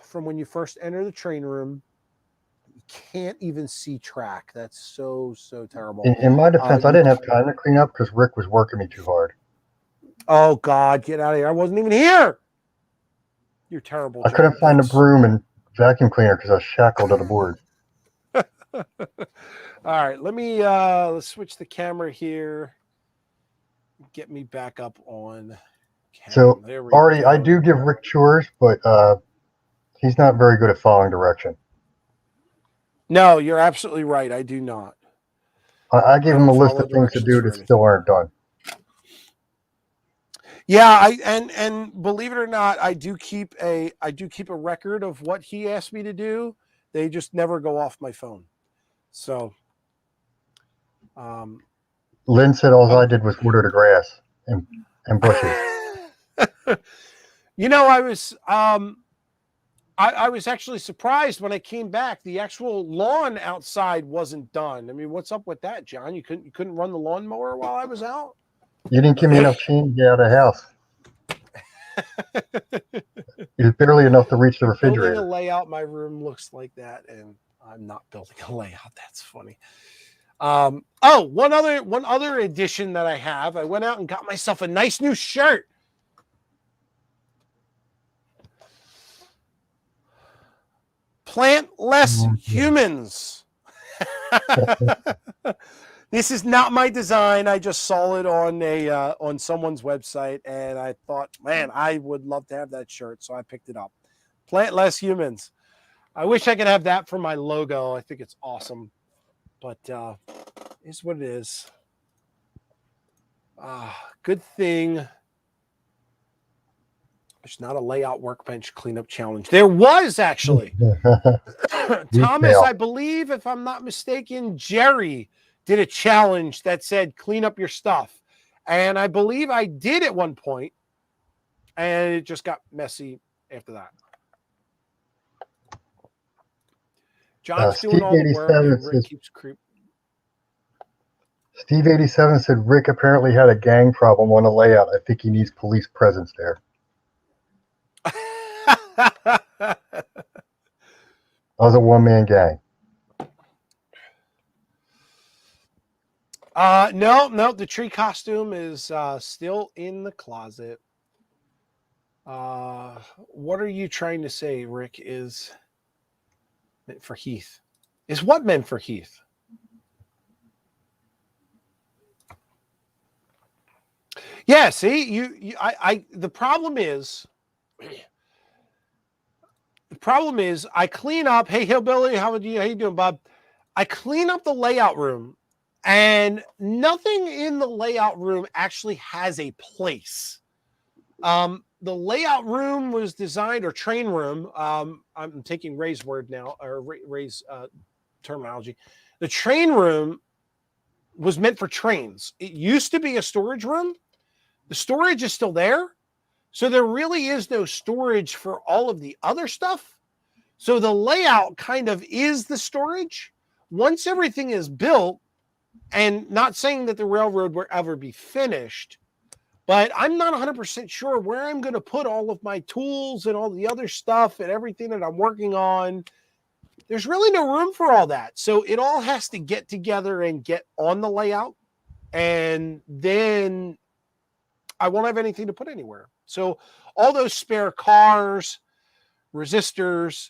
from when you first enter the train room. You can't even see track. That's so terrible. In my defense, I didn't have time to clean up because Rick was working me too hard. Oh God, get out of here! I wasn't even here. You're terrible. I couldn't find a broom and vacuum cleaner because I was shackled to the board. All right, let's switch the camera here. Get me back up on camera. So, Artie, I do give Rick chores, but he's not very good at following direction. No, you're absolutely right. I do not. I gave him a list of things to do that still aren't done. Yeah, and believe it or not, I do keep a record of what he asked me to do. They just never go off my phone. So, Lynn said all I did was water the grass and bushes. I was actually surprised when I came back. The actual lawn outside wasn't done. I mean, what's up with that, John? You couldn't run the lawnmower while I was out? You didn't give me enough change to get out of the house. It was barely enough to reach the refrigerator. Building a layout, my room looks like that, and I'm not building a layout. That's funny. One other addition that I have. I went out and got myself a nice new shirt. Plant less humans. This is not my design. I just saw it on someone's website, and I thought, man, I would love to have that shirt, so I picked it up. Plant less humans. I wish I could have that for my logo. I think it's awesome, but it's what it is. Good thing there's not a layout workbench cleanup challenge. There was actually. Thomas, I believe, if I'm not mistaken, Jerry did a challenge that said clean up your stuff. And I believe I did at one point, and it just got messy after that. John's doing all the work, and Rick keeps creeping. Steve 87 said Rick apparently had a gang problem on the layout. I think he needs police presence there. I was a one-man gang. No, the tree costume is still in the closet. What are you trying to say, Rick, is meant for Heath? Is what meant for Heath? Yeah, see, the problem is I clean up. Hey, Hillbilly, how you doing, Bob? I clean up the layout room, and nothing in the layout room actually has a place. The layout room was designed, or train room. I'm taking Ray's word now, or Ray's terminology. The train room was meant for trains. It used to be a storage room. The storage is still there. So there really is no storage for all of the other stuff. So the layout kind of is the storage. Once everything is built, and not saying that the railroad will ever be finished, but I'm not 100% sure where I'm going to put all of my tools and all the other stuff and everything that I'm working on. There's really no room for all that. So it all has to get together and get on the layout. And then I won't have anything to put anywhere. So all those spare cars, resistors,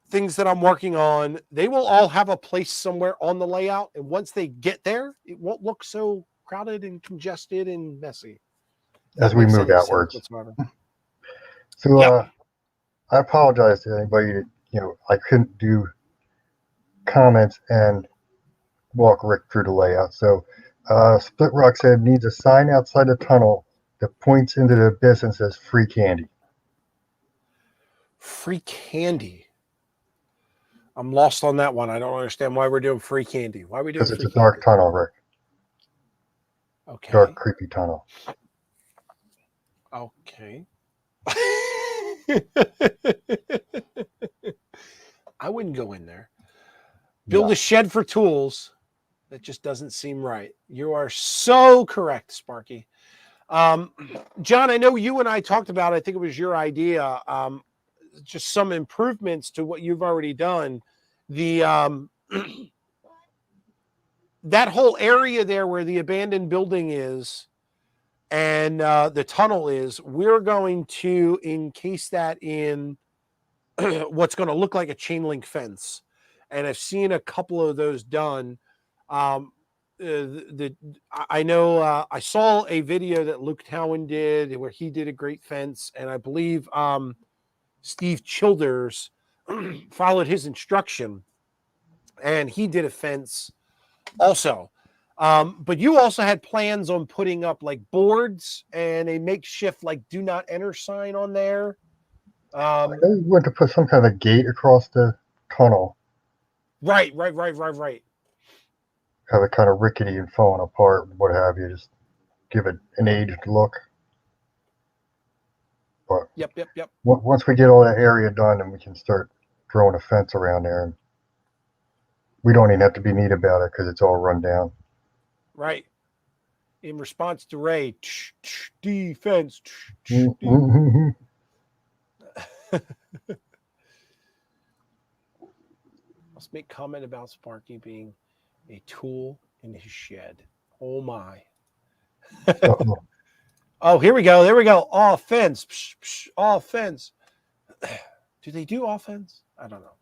things that I'm working on, they will all have a place somewhere on the layout. And once they get there, it won't look so crowded and congested and messy. As we move outwards. So I apologize to anybody that, I couldn't do comments and walk Rick through the layout. So Split Rock said needs a sign outside the tunnel that points into the abyss and says free candy. Free candy. I'm lost on that one. I don't understand why we're doing free candy. Why are we doing? Because it's a dark tunnel, Rick. Okay. Dark, creepy tunnel. Okay. I wouldn't go in there. Build No. a shed for tools. That just doesn't seem right. You are so correct, Sparky. John, I know you and I talked about, I think it was your idea, just some improvements to what you've already done. The that whole area there where the abandoned building is and the tunnel is, we're going to encase that in what's going to look like a chain link fence. And I've seen a couple of those done. I know I saw a video that Luke Towan did where he did a great fence, and I believe Steve Childers followed his instruction, and he did a fence also. But you also had plans on putting up like boards and a makeshift like "Do Not Enter" sign on there. I know you went to put some kind of a gate across the tunnel. Right. Have it kind of rickety and falling apart, what have you. Just give it an aged look. But Yep. once we get all that area done, then we can start throwing a fence around there. And we don't even have to be neat about it because it's all run down. Right. In response to Ray, defense. Mm-hmm. Let's make comment about Sparky being a tool in his shed. Oh my. Oh, here we go. There we go. Offense. Offense. Do they do offense? I don't know.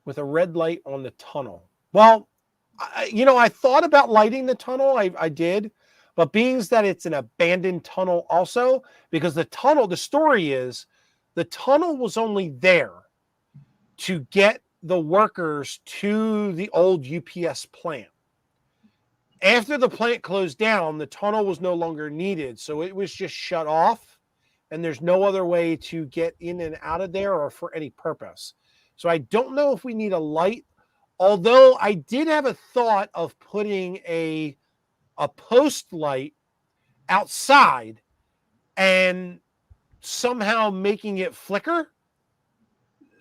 With a red light on the tunnel. Well, I thought about lighting the tunnel. I did. But being that it's an abandoned tunnel also, because the story is the tunnel was only there to get the workers to the old UPS plant. After the plant closed down, the tunnel was no longer needed. So it was just shut off, and there's no other way to get in and out of there or for any purpose. So I don't know if we need a light, although I did have a thought of putting a post light outside and somehow making it flicker.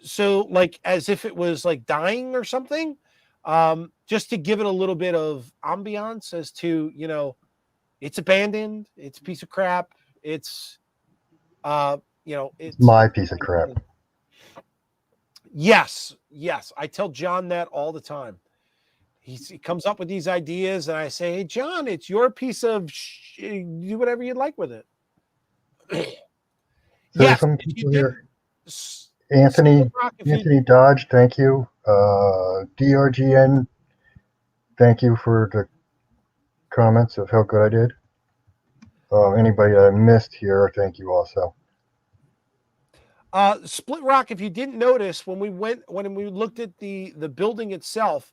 So like as if it was like dying or something, just to give it a little bit of ambiance as to, it's abandoned, it's a piece of crap. It's, it's my piece of crap. Yes. I tell John that all the time. He comes up with these ideas and I say, hey, John, it's your piece of do whatever you'd like with it. So yes. some people here. Anthony Dodge, thank you. DRGN, thank you for the comments of how good I did. Anybody that I missed here, thank you also. Split Rock, if you didn't notice, when we looked at the building itself,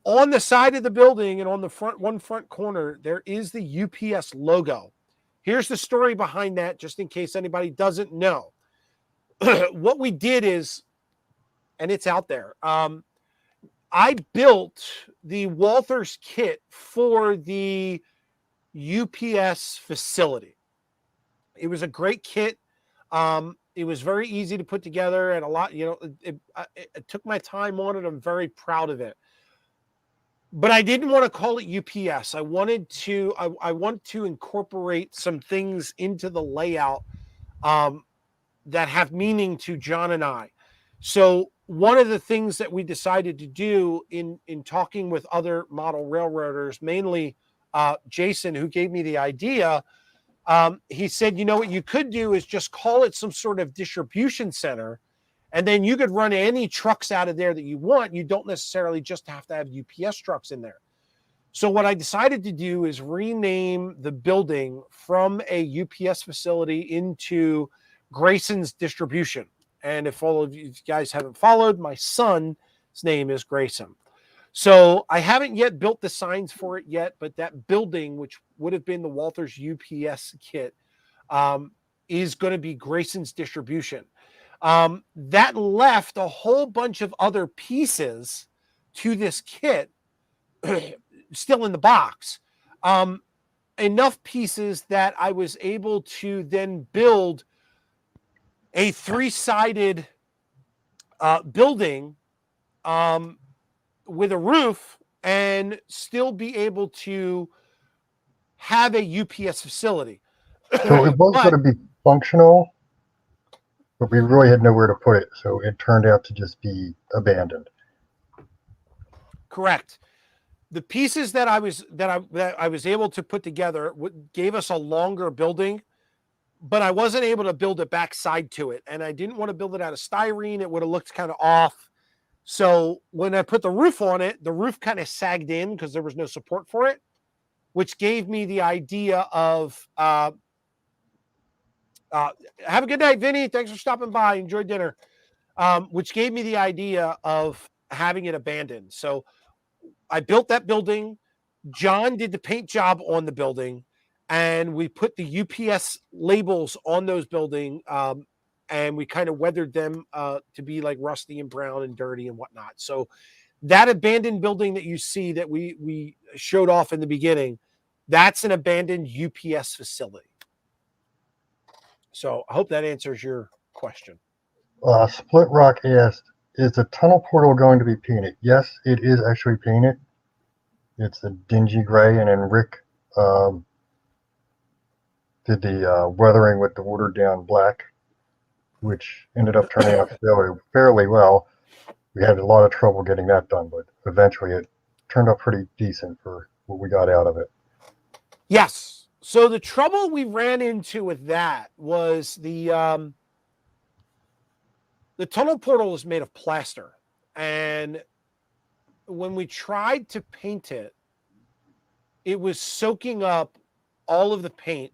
on the side of the building and on the one front corner, there is the UPS logo. Here's the story behind that, just in case anybody doesn't know. What we did is, and it's out there, I built the Walthers kit for the UPS facility. It was a great kit. It was very easy to put together and a lot, it took my time on it. I'm very proud of it. But I didn't want to call it UPS. I wanted to incorporate some things into the layout that have meaning to John and I. So one of the things that we decided to do in talking with other model railroaders, mainly Jason, who gave me the idea, he said, what you could do is just call it some sort of distribution center, and then you could run any trucks out of there that you want. You don't necessarily just have to have UPS trucks in there. So what I decided to do is rename the building from a UPS facility into Grayson's Distribution. And if all of you guys haven't followed, my son's name is Grayson. So I haven't yet built the signs for it yet, but that building, which would have been the Walthers UPS kit, is going to be Grayson's Distribution. That left a whole bunch of other pieces to this kit still in the box. Enough pieces that I was able to then build a three-sided building with a roof and still be able to have a UPS facility. So it was But going to be functional, but we really had nowhere to put it, so it turned out to just be abandoned. correct. The pieces that I was able to put together gave us a longer building, but I wasn't able to build a backside to it, and I didn't want to build it out of styrene. It would have looked kind of off. So when I put the roof on it, the roof kind of sagged in because there was no support for it, which gave me the idea of have a good night, Vinny. Thanks for stopping by. Enjoy dinner. Which gave me the idea of having it abandoned. So I built that building. John did the paint job on the building, and we put the UPS labels on those building, and we kind of weathered them to be like rusty and brown and dirty and whatnot. So that abandoned building that you see that we showed off in the beginning, that's an abandoned UPS facility. So I hope that answers your question. Split Rock asked, is the tunnel portal going to be painted? Yes, it is actually painted. It's a dingy gray, and then Rick did the weathering with the watered down black, which ended up turning out fairly well. We had a lot of trouble getting that done, but eventually it turned out pretty decent for what we got out of it. Yes. So the trouble we ran into with that was the tunnel portal is made of plaster, and when we tried to paint it, it was soaking up all of the paint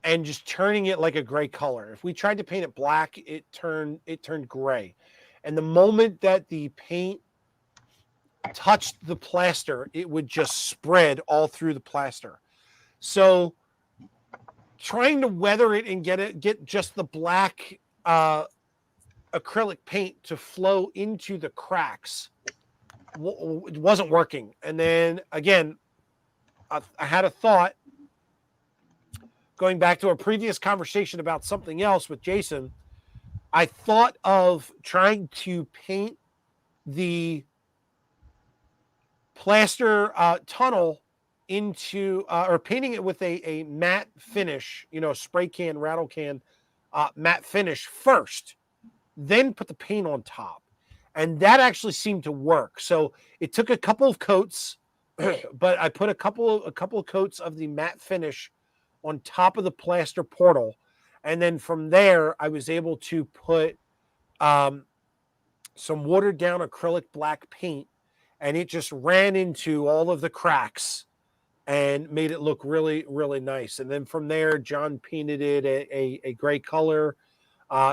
and just turning it like a gray color. If we tried to paint it black, it turned gray. And the moment that the paint touched the plaster, it would just spread all through the plaster. So trying to weather it and get just the black acrylic paint to flow into the cracks, it wasn't working. And then again, I had a thought going back to a previous conversation about something else with Jason. I thought of trying to paint the plaster tunnel into or painting it with a matte finish, spray can, rattle can matte finish first, then put the paint on top. And that actually seemed to work. So it took a couple of coats, but I put a couple of coats of the matte finish on top of the plaster portal. And then from there, I was able to put some watered down acrylic black paint, and it just ran into all of the cracks and made it look really, really nice. And then from there, John painted it a gray color,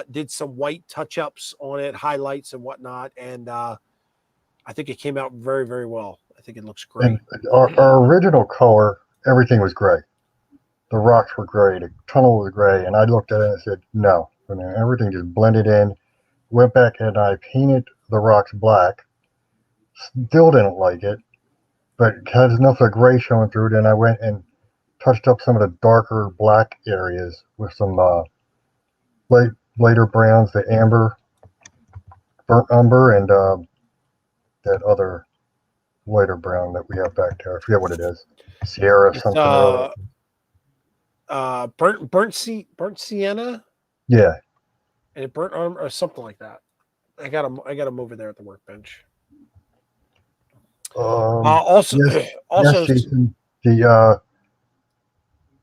did some white touch-ups on it, highlights and whatnot. And I think it came out very, very well. I think it looks great. And our original color, everything was gray. The rocks were gray, the tunnel was gray, and I looked at it and said, no. And everything just blended in. Went back and I painted the rocks black. Still didn't like it, but had enough of gray showing through. Then I went and touched up some of the darker black areas with some later browns, the amber, burnt umber, and that other lighter brown that we have back there. I forget what it is. Sierra something. Burnt sienna. Yeah. And it burnt umber or something like that. I got them over there at the workbench. Also, yes, Jason, the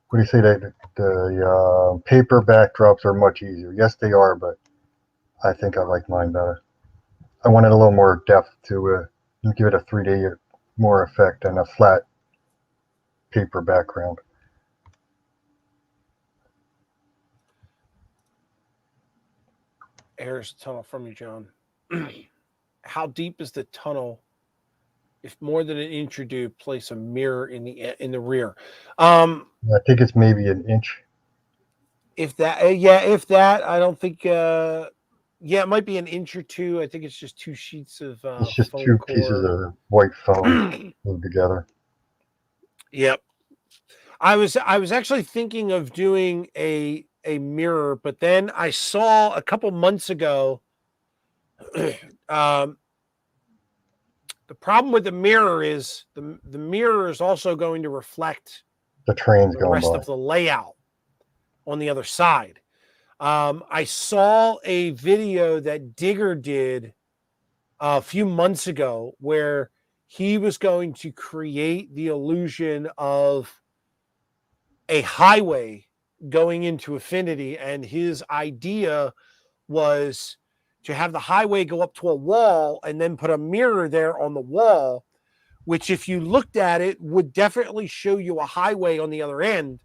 what do you say? The paper backdrops are much easier. Yes, they are, but I think I like mine better. I wanted a little more depth to give it a 3D more effect than a flat paper background. Here's the tunnel from you, John. How deep is the tunnel? If more than an inch or do, place a mirror in the rear. I think it's maybe an inch. If that, I don't think. It might be an inch or two. I think it's just two sheets of. It's just two pieces of white foam glued together. Yep. I was actually thinking of doing a a mirror, but then I saw a couple months ago. The problem with the mirror is the mirror is also going to reflect The train's the going rest by. of the layout on the other side. I saw a video that Digger did a few months ago where he was going to create the illusion of a highway going into Affinity, and his idea was to have the highway go up to a wall and then put a mirror there on the wall, which if you looked at it would definitely show you a highway on the other end.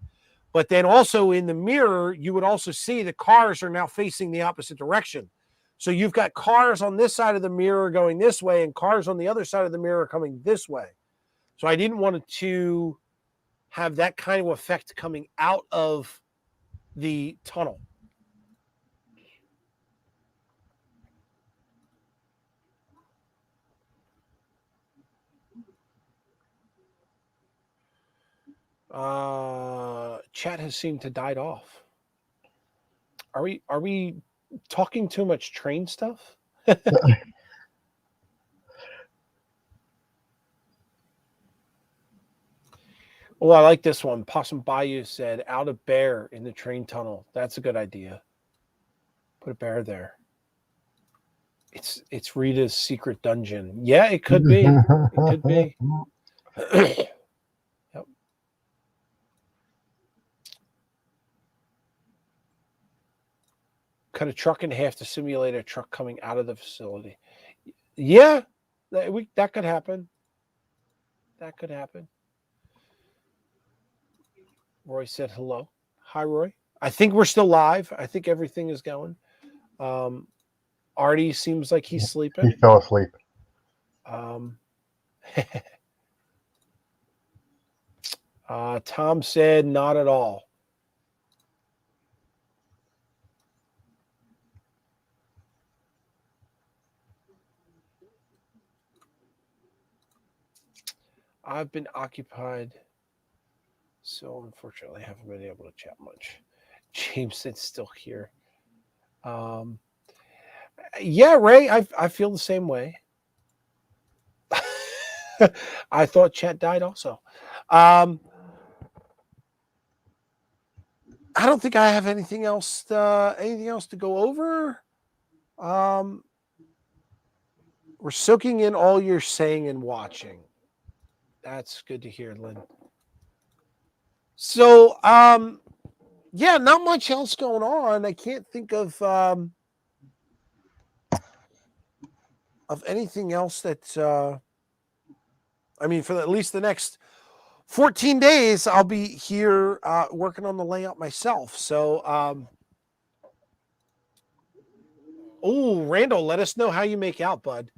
But then also in the mirror, you would also see the cars are now facing the opposite direction. So you've got cars on this side of the mirror going this way and cars on the other side of the mirror coming this way. So I didn't want to have that kind of effect coming out of the tunnel. Chat has seemed to died off. Are we talking too much train stuff? Oh, I like this one. Possum Bayou said, out a bear in the train tunnel. That's a good idea. Put a bear there. It's Rita's secret dungeon. Yeah, it could be. It could be. Yep. Cut a truck in half to simulate a truck coming out of the facility. Yeah, that could happen. That could happen. Roy said hello. Hi, Roy. I think we're still live. I think everything is going. Artie seems like he's He sleeping. fell asleep. Tom said not at all. I've been occupied, so unfortunately I haven't been able to chat much. James is still here. Yeah, Ray, I feel the same way. I thought chat died also. I don't think I have anything else to go over. We're soaking in all you're saying and watching. That's good to hear, Lynn. So, yeah, not much else going on. I can't think of anything else that. I mean, for at least the next 14 days, I'll be here working on the layout myself. So, oh, Randall, let us know how you make out, bud.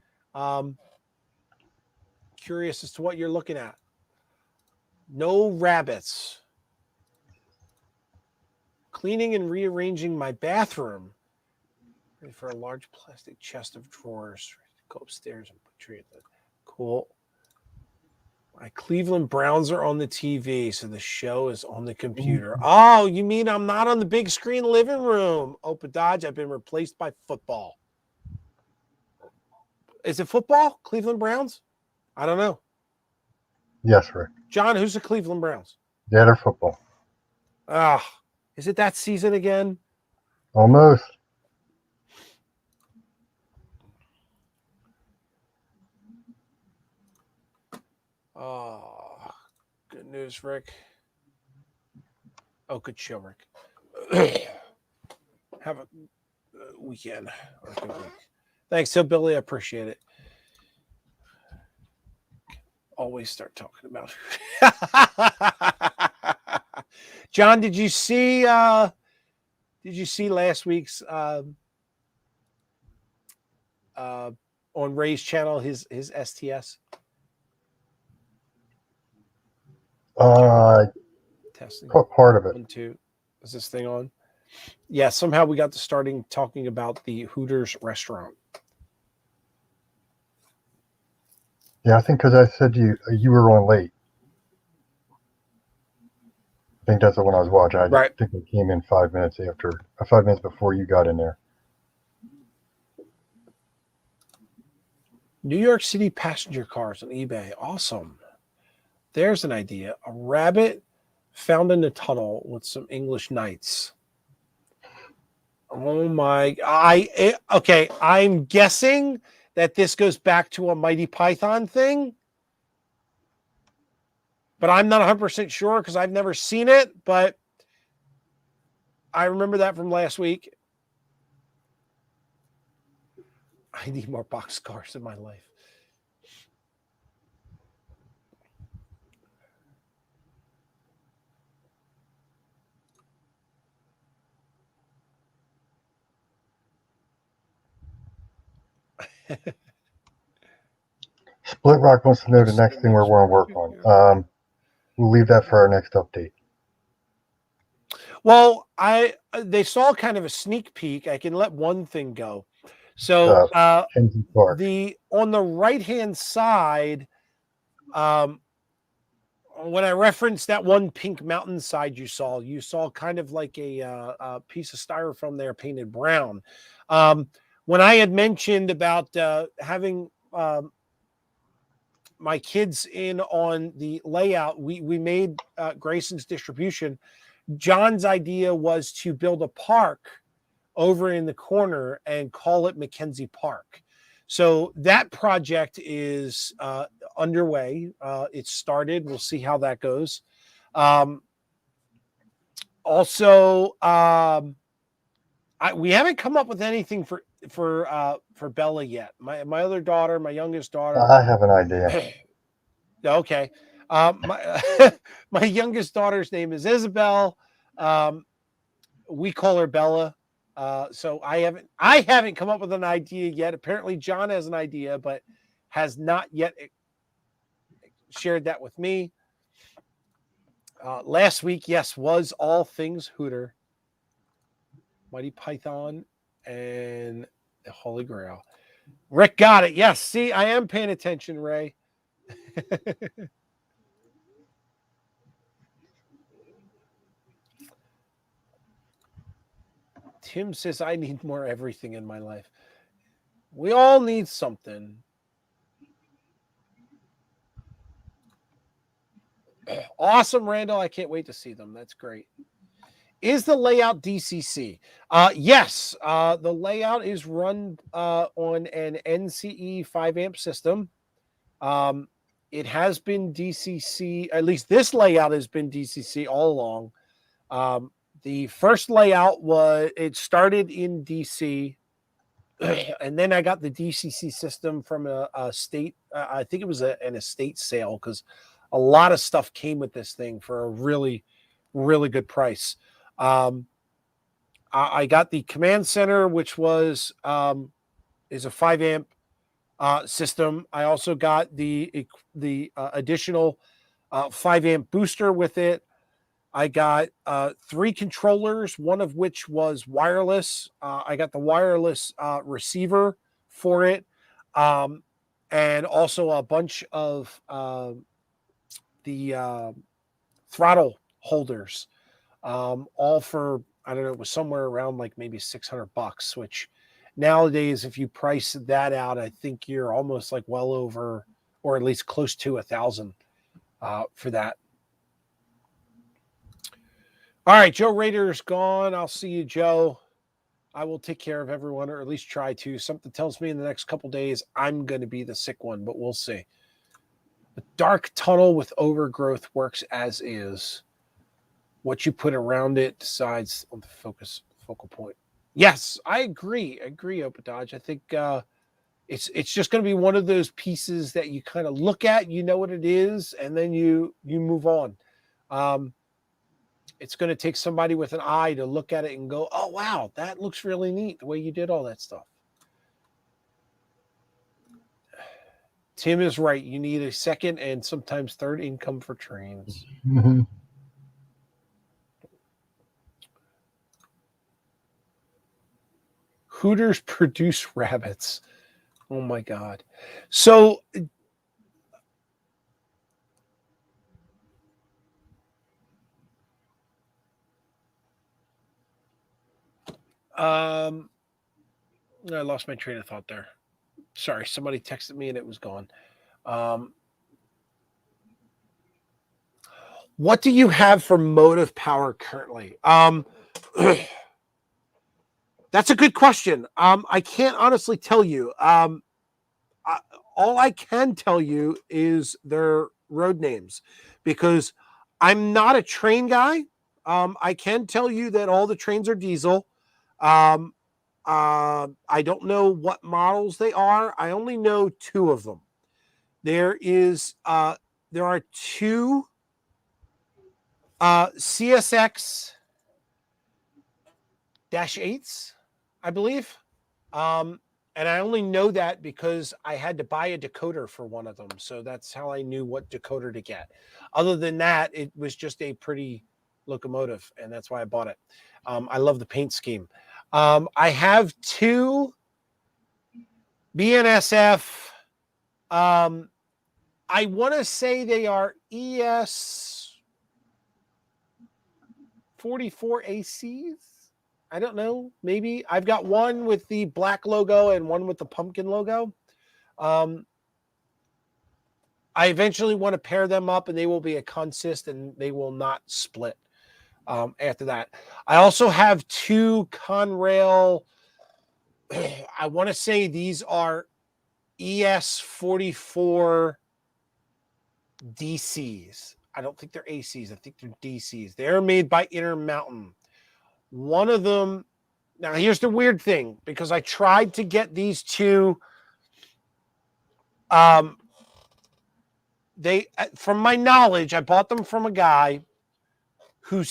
Curious as to what you're looking at. No rabbits. Cleaning and rearranging my bathroom. Ready for a large plastic chest of drawers. Go upstairs and put tree in it. Cool. My Cleveland Browns are on the TV, so the show is on the computer. Oh, you mean I'm not on the big screen living room? Opa Dodge, I've been replaced by football. Is it football? Cleveland Browns? I don't know. Yes, Rick. John, who's the Cleveland Browns? Yeah, they're football. Ah, is it that season again? Almost. Oh, good news, Rick. Oh, good show, Rick. Have a weekend or a good week. Thanks, Billy. I appreciate it. Always start talking about. John, did you see last week's on Ray's channel his STS? Testing. Part of it. 1, 2. Is this thing on? Yeah, somehow we got to starting talking about the Hooters restaurant. Yeah, I think because I said you were on late. think that's the one I was watching. I Right. think it came in 5 minutes before you got in there. New York City passenger cars on eBay. Awesome. There's an idea. A rabbit found in a tunnel with some English knights. Oh my! Okay. I'm guessing that this goes back to a Mighty Python thing, but I'm not 100% sure because I've never seen it. But I remember that from last week. I need more boxcars in my life. Split Rock wants to know the next thing we're going to work on. We'll leave that for our next update. Well, they saw kind of a sneak peek. I can let one thing go. So Kenzie Park. On the right hand side, when I referenced that one pink mountainside you saw kind of like a piece of styrofoam there painted brown. When I had mentioned about having my kids in on the layout, we made Grayson's distribution. John's idea was to build a park over in the corner and call it Mackenzie Park. So that project is underway. It's started. We'll see how that goes. We haven't come up with anything for Bella yet. My other daughter, my youngest daughter. I have an idea. Okay. My youngest daughter's name is Isabel. We call her Bella. So I haven't come up with an idea yet. Apparently John has an idea, but has not yet shared that with me. Last week, yes, was all things Hooter, Mighty Python, and the Holy Grail. Rick got it. Yes. See, I am paying attention, Ray. Tim says I need more everything in my life. We all need something. Awesome, Randall. I can't wait to see them. That's great. Is the layout DCC? Yes. The layout is run on an NCE 5-amp system. It has been DCC. At least this layout has been DCC all along. The first layout it started in DC, and then I got the DCC system from a state. I think it was an estate sale because a lot of stuff came with this thing for a really, really good price. I got the command center, which is a 5-amp system. I also got the additional 5-amp booster with it. I got 3 controllers, one of which was wireless. I got the wireless receiver for it, and also a bunch of the throttle holders, all for, I don't know, it was somewhere around like maybe $600, which nowadays, if you price that out, I think you're almost like well over, or at least close to $1,000 for that. All right, Joe Rader's gone. I'll see you, Joe. I will take care of everyone, or at least try to. Something tells me in the next couple days I'm going to be the sick one, but we'll see. A dark tunnel with overgrowth works as is. What you put around it decides on the focal point. Yes, I agree. Opododge. I think it's just going to be one of those pieces that you kind of look at, you know what it is, and then you move on. It's going to take somebody with an eye to look at it and go, oh, wow, that looks really neat, the way you did all that stuff. Tim is right. You need a second and sometimes third income for trains. Mm-hmm. Hooters produce rabbits. Oh, my God. So I lost my train of thought there. Sorry, somebody texted me and it was gone. Um, what do you have for motive power currently? That's a good question. I can't honestly tell you. All I can tell you is their road names because I'm not a train guy. I can tell you that all the trains are diesel. Um, I don't know what models they are. I only know two of them. There is there are two CSX -8s, I believe. Um, and I only know that because I had to buy a decoder for one of them. So that's how I knew what decoder to get. Other than that, it was just a pretty locomotive, and that's why I bought it. I love the paint scheme. I have two BNSF. I want to say they are ES 44 ACs. I don't know. Maybe I've got one with the black logo and one with the pumpkin logo. Um, I eventually want to pair them up, and they will be a consist, and they will not split. After that, I also have two Conrail. I want to say these are ES 44 DCs. I don't think they're ACs. I think they're DCs. They're made by Intermountain. One of them. Now, here's the weird thing because I tried to get these two. They, from my knowledge, I bought them from a guy who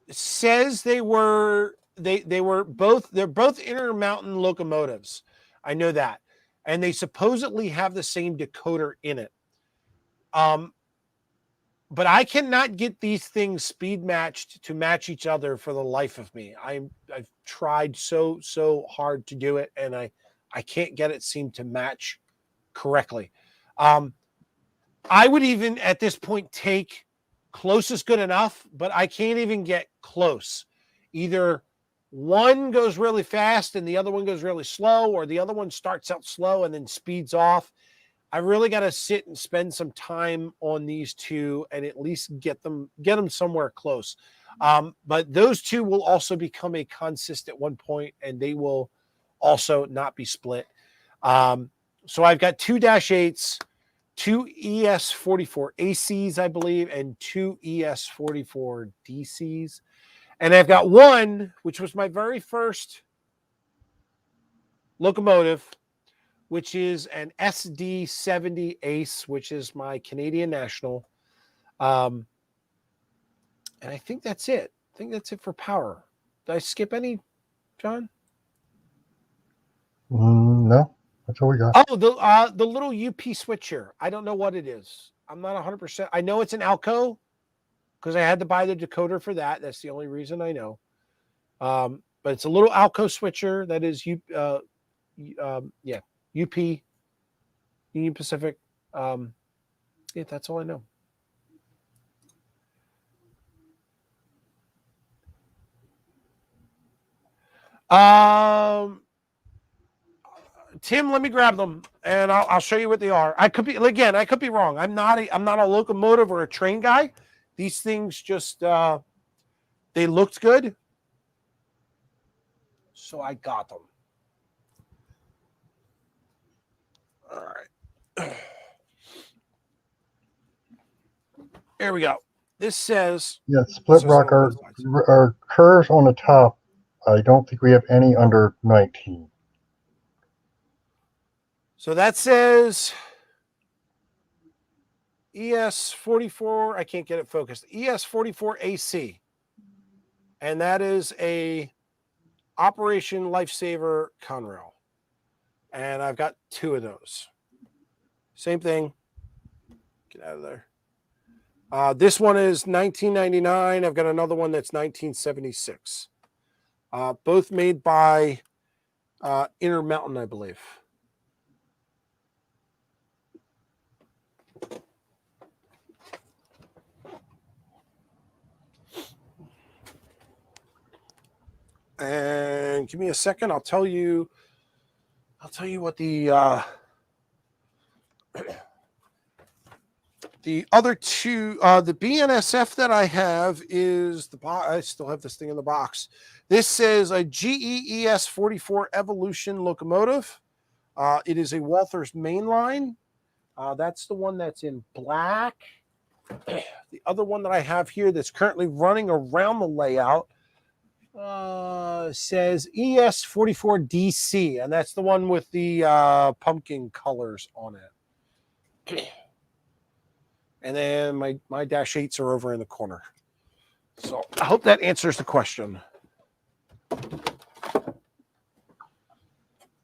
says they were they're both Intermountain locomotives. I know that, and they supposedly have the same decoder in it. But I cannot get these things speed matched to match each other for the life of me. I've tried so hard to do it, and I can't get it seem to match correctly. I would even at this point take close is good enough, but I can't even get close. Either one goes really fast and the other one goes really slow, or the other one starts out slow and then speeds off. I really got to sit and spend some time on these two and at least get them somewhere close. But those two will also become a consist at one point, and they will also not be split. So I've got two -8s, two ES 44 ACs, I believe, and two ES 44 DCs. And I've got one, which was my very first locomotive, which is an SD 70 Ace, which is my Canadian National. And I think that's it. I think that's it for power. Did I skip any, John? No, that's all we got. Oh, the little UP switcher. I don't know what it is. I'm not 100%. I know it's an Alco because I had to buy the decoder for that. That's the only reason I know. But it's a little Alco switcher that is UP, Union Pacific. Yeah, that's all I know. Tim, let me grab them and I'll show you what they are. I could be wrong. I'm not a locomotive or a train guy. These things just they looked good, so I got them. All right. Here we go. This says Split rock. Our curves on the top. I don't think we have any under 19. So that says ES 44. I can't get it focused. ES 44 AC, and that is a Operation Lifesaver Conrail, and I've got two of those. Same thing. Get out of there. This one is 1999. I've got another one that's 1976. Both made by Intermountain, I believe. And give me a second. I'll tell you what the other two, the BNSF that I have is I still have this thing in the box. This says a GEES 44 Evolution locomotive. It is a Walthers mainline. That's the one that's in black. The other one that I have here that's currently running around the layout says ES44DC, and that's the one with the pumpkin colors on it. And then my dash 8s are over in the corner. So I hope that answers the question.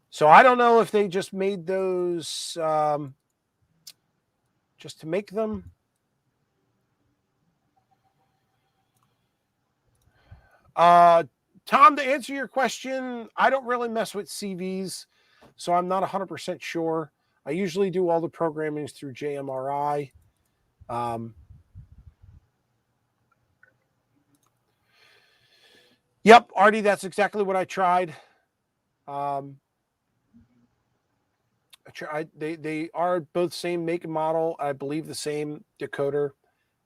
So I don't know if they just made those just to make them. Tom, to answer your question, I don't really mess with CVs, so I'm not 100% sure. I usually do all the programming through JMRI. Yep, Artie, that's exactly what I tried. They are both same make and model. I believe the same decoder,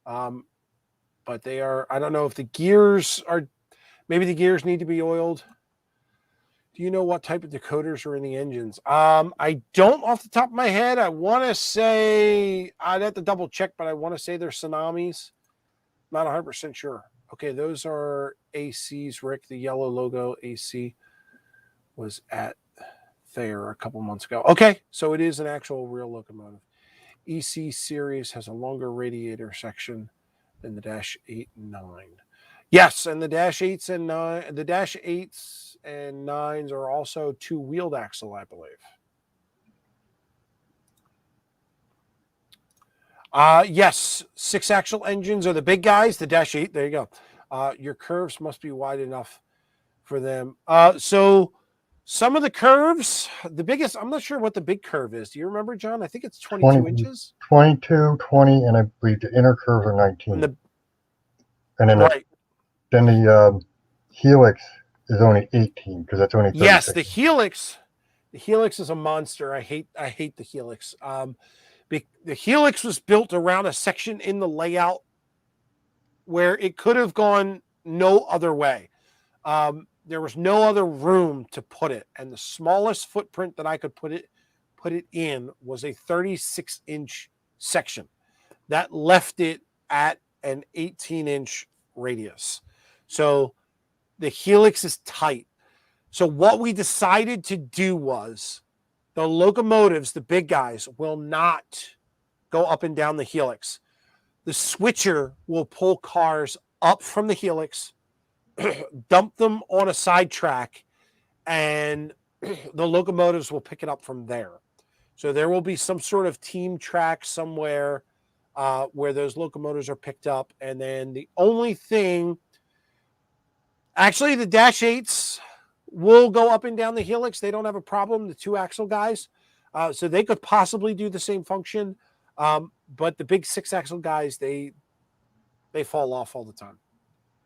but they are. I don't know if the gears are. Maybe the gears need to be oiled. Do you know what type of decoders are in the engines? I don't off the top of my head. I want to say I'd have to double check, but I want to say they're Tsunamis. Not 100% sure. Okay, those are ACs, Rick. The yellow logo AC was at Thayer a couple months ago. Okay, so it is an actual real locomotive. EC series has a longer radiator section than the Dash 8 and 9. Yes, and the Dash 8s and 9, the Dash 8s and 9s are also two wheeled axle, I believe. Yes, 6-axle engines are the big guys. The Dash 8, there you go. Your curves must be wide enough for them. So some of the curves, the biggest, I'm not sure what the big curve is. Do you remember, John? I think it's 22 inches. 22, 20, and I believe the inner curves are 19. And then right. Then the Helix is only 18 because that's only 36. Yes, the Helix is a monster. I hate the Helix. The Helix was built around a section in the layout where it could have gone no other way. There was no other room to put it, and the smallest footprint that I could put it in was a 36-inch section. That left it at an 18-inch radius. So the Helix is tight. So what we decided to do was the locomotives, the big guys, will not go up and down the Helix. The switcher will pull cars up from the Helix, dump them on a side track, and the locomotives will pick it up from there. So there will be some sort of team track somewhere where those locomotives are picked up. And then the only thing, actually, the Dash 8s will go up and down the Helix. They don't have a problem, the 2-axle guys. So they could possibly do the same function. But the big 6-axle guys, they fall off all the time.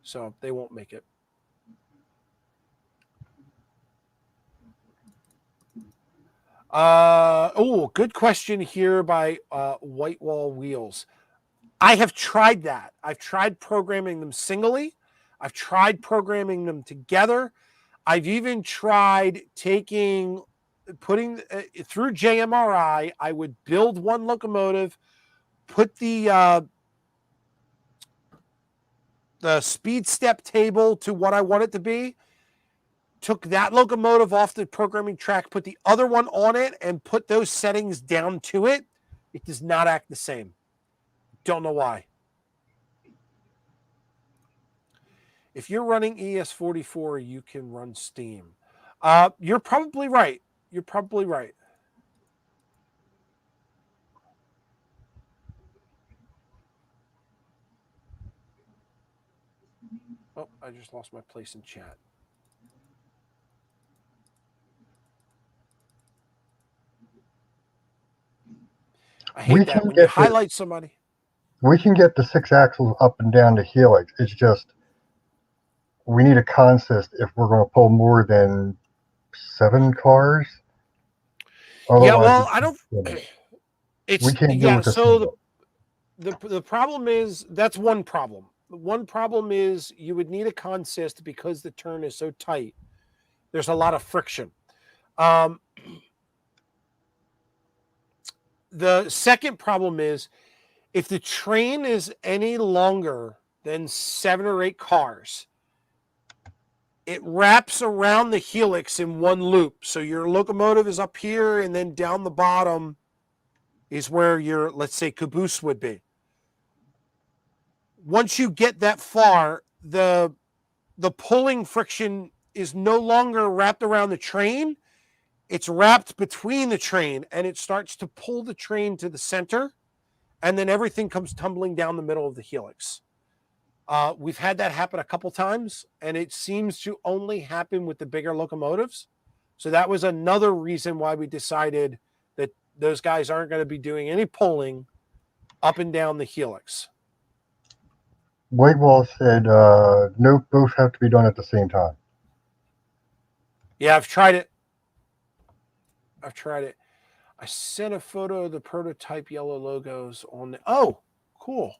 So they won't make it. Good question here by White Wall Wheels. I have tried that. I've tried programming them singly. I've tried programming them together. I've even tried putting through JMRI. I would build one locomotive, put the speed step table to what I want it to be, took that locomotive off the programming track, put the other one on it, and put those settings down to it. It does not act the same. Don't know why. If you're running ES44, you can run Steam. You're probably right. You're probably right. Oh, I just lost my place in chat. I hate that when you highlight somebody. We can get the 6 axles up and down the Helix. It's just we need a consist if we're going to pull more than 7 cars. Yeah, Otherwise, well, I don't. we It's can't do yeah. with the So single. the problem is that's one problem. One problem is you would need a consist because the turn is so tight. There's a lot of friction. Um, the second problem is if the train is any longer than 7 or 8 cars, it wraps around the helix in one loop. So your locomotive is up here, and then down the bottom is where your, let's say, caboose would be. Once you get that far, the pulling friction is no longer wrapped around the train. It's wrapped between the train, and it starts to pull the train to the center, and then everything comes tumbling down the middle of the helix. We've had that happen a couple times, and it seems to only happen with the bigger locomotives. So that was another reason why we decided that those guys aren't going to be doing any pulling up and down the helix. Whitewall said, no, both have to be done at the same time. Yeah, I've tried it. I sent a photo of the prototype yellow logos on the. Oh, cool.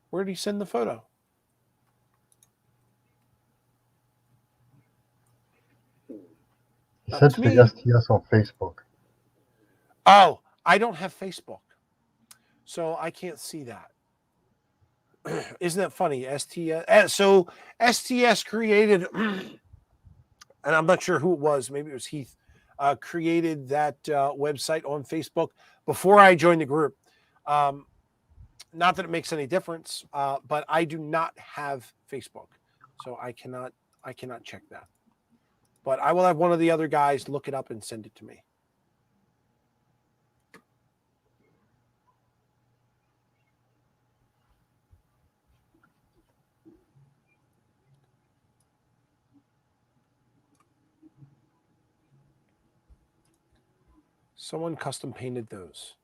Where did he send the photo? He Not said to to the me. STS on Facebook. Oh, I don't have Facebook, so I can't see that. Isn't that funny? STS. So STS created, and I'm not sure who it was. Maybe it was Heath. Created that website on Facebook before I joined the group. Not that it makes any difference, but I do not have Facebook, so I cannot check that. But I will have one of the other guys look it up and send it to me. Someone custom painted those.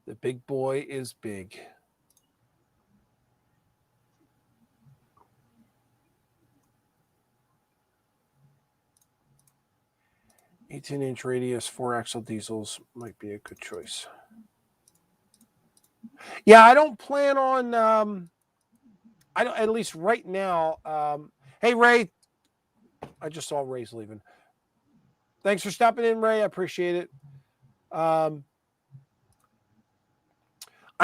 The big boy is big. "18-inch radius, 4-axle diesels might be a good choice." Yeah, I don't plan on. I don't, at least right now. Hey, Ray. I just saw Ray's leaving. Thanks for stopping in, Ray. I appreciate it. I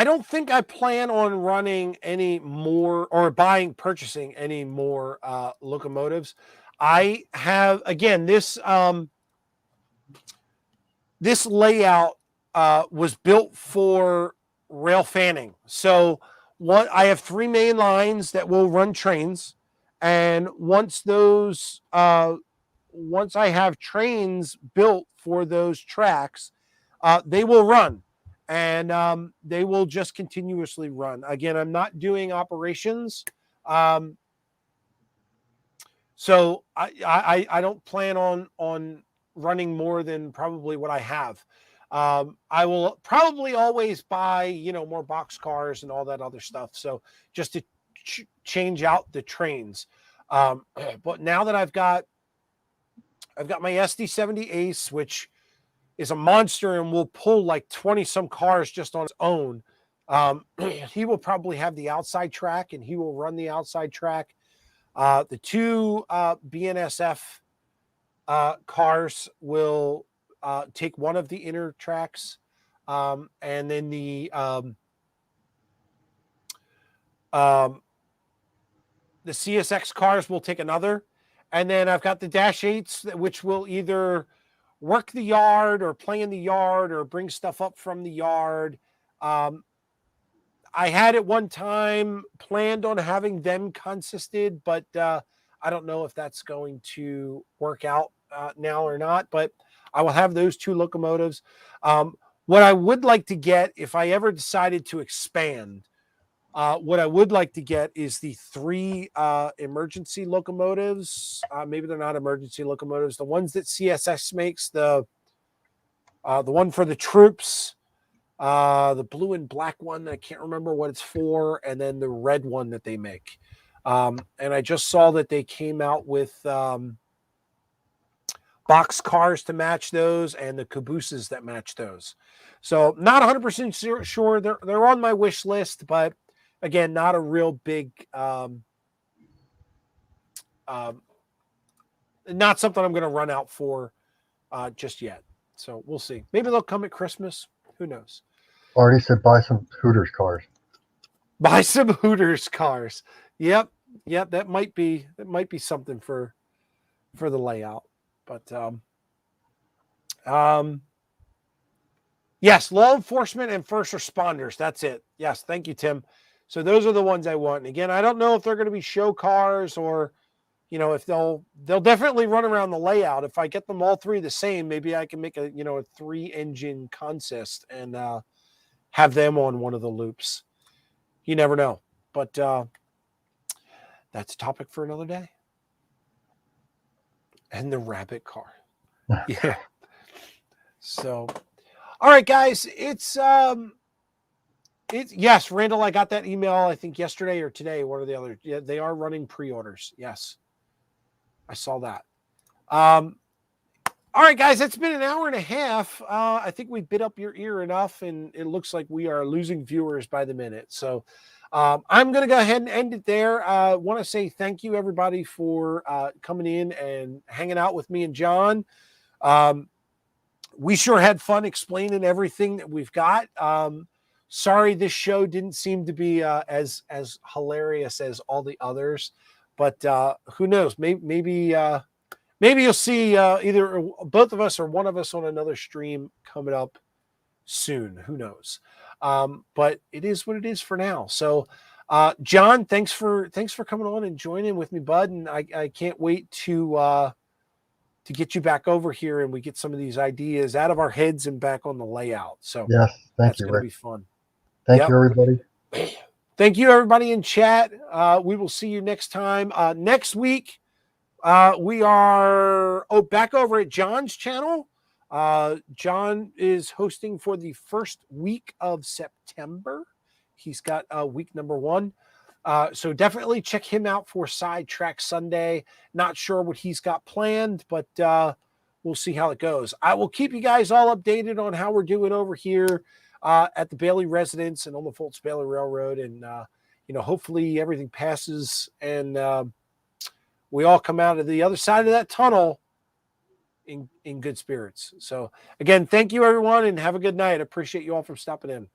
don't think I plan on running any more or purchasing any more locomotives. I have, again, this layout was built for rail fanning. So I have 3 main lines that will run trains, and once I have trains built for those tracks, they will run, and they will just continuously run. Again, I'm not doing operations, so I don't plan on running more than probably what I have. I will probably always buy, more box cars and all that other stuff. So just to change out the trains. But now that I've got my SD70 Ace, which is a monster and will pull like 20 some cars just on its own. He will probably have the outside track, and he will run the outside track. The 2 BNSF cars will take one of the inner tracks, and then the CSX cars will take another. And then I've got the Dash 8s, which will either work the yard or play in the yard or bring stuff up from the yard. I had at one time planned on having them consisted, but I don't know if that's going to work out now or not. But I will have those 2 locomotives. What I would like to get, if I ever decided to expand, What I would like to get is the 3 emergency locomotives. Maybe they're not emergency locomotives. The ones that CSX makes, the one for the troops, the blue and black one. I can't remember what it's for, and then the red one that they make. And I just saw that they came out with box cars to match those and the cabooses that match those. So not 100% sure. They're on my wish list, but again, not a real big, not something I'm going to run out for just yet. So we'll see. Maybe they'll come at Christmas. Who knows? Already said buy some Hooters cars. Buy some Hooters cars. Yep. That might be something for the layout. But yes, law enforcement and first responders. That's it. Yes, thank you, Tim. So those are the ones I want. And again, I don't know if they're going to be show cars or, if they'll definitely run around the layout. If I get them all 3 the same, maybe I can make a 3-engine consist and have them on one of the loops. You never know. But that's a topic for another day. And the rabbit car. Yeah. So, all right, guys, it's yes, Randall, I got that email, I think yesterday or today, one or the other. Yeah, they are running pre-orders. Yes. I saw that. All right, guys, it's been an hour and a half. I think we bit up your ear enough, and it looks like we are losing viewers by the minute. So I'm going to go ahead and end it there. I want to say thank you, everybody, for coming in and hanging out with me and John. We sure had fun explaining everything that we've got. Sorry, this show didn't seem to be as hilarious as all the others, but who knows? Maybe you'll see either both of us or one of us on another stream coming up soon. Who knows? But it is what it is for now. So, John, thanks for coming on and joining with me, bud. And I can't wait to get you back over here and we get some of these ideas out of our heads and back on the layout. So yes, thank that's you, going to Rick. be fun. Thank you, everybody. Thank you, everybody in chat. We will see you next time. Next week, we are back over at John's channel. John is hosting for the first week of September. He's got week number 1. So definitely check him out for Sidetrack Sunday. Not sure what he's got planned, but we'll see how it goes. I will keep you guys all updated on how we're doing over here at the Bailey residence and on the Fultz Bailey Railroad. And, hopefully everything passes and we all come out of the other side of that tunnel in good spirits. So again, thank you, everyone, and have a good night. I appreciate you all for stopping in.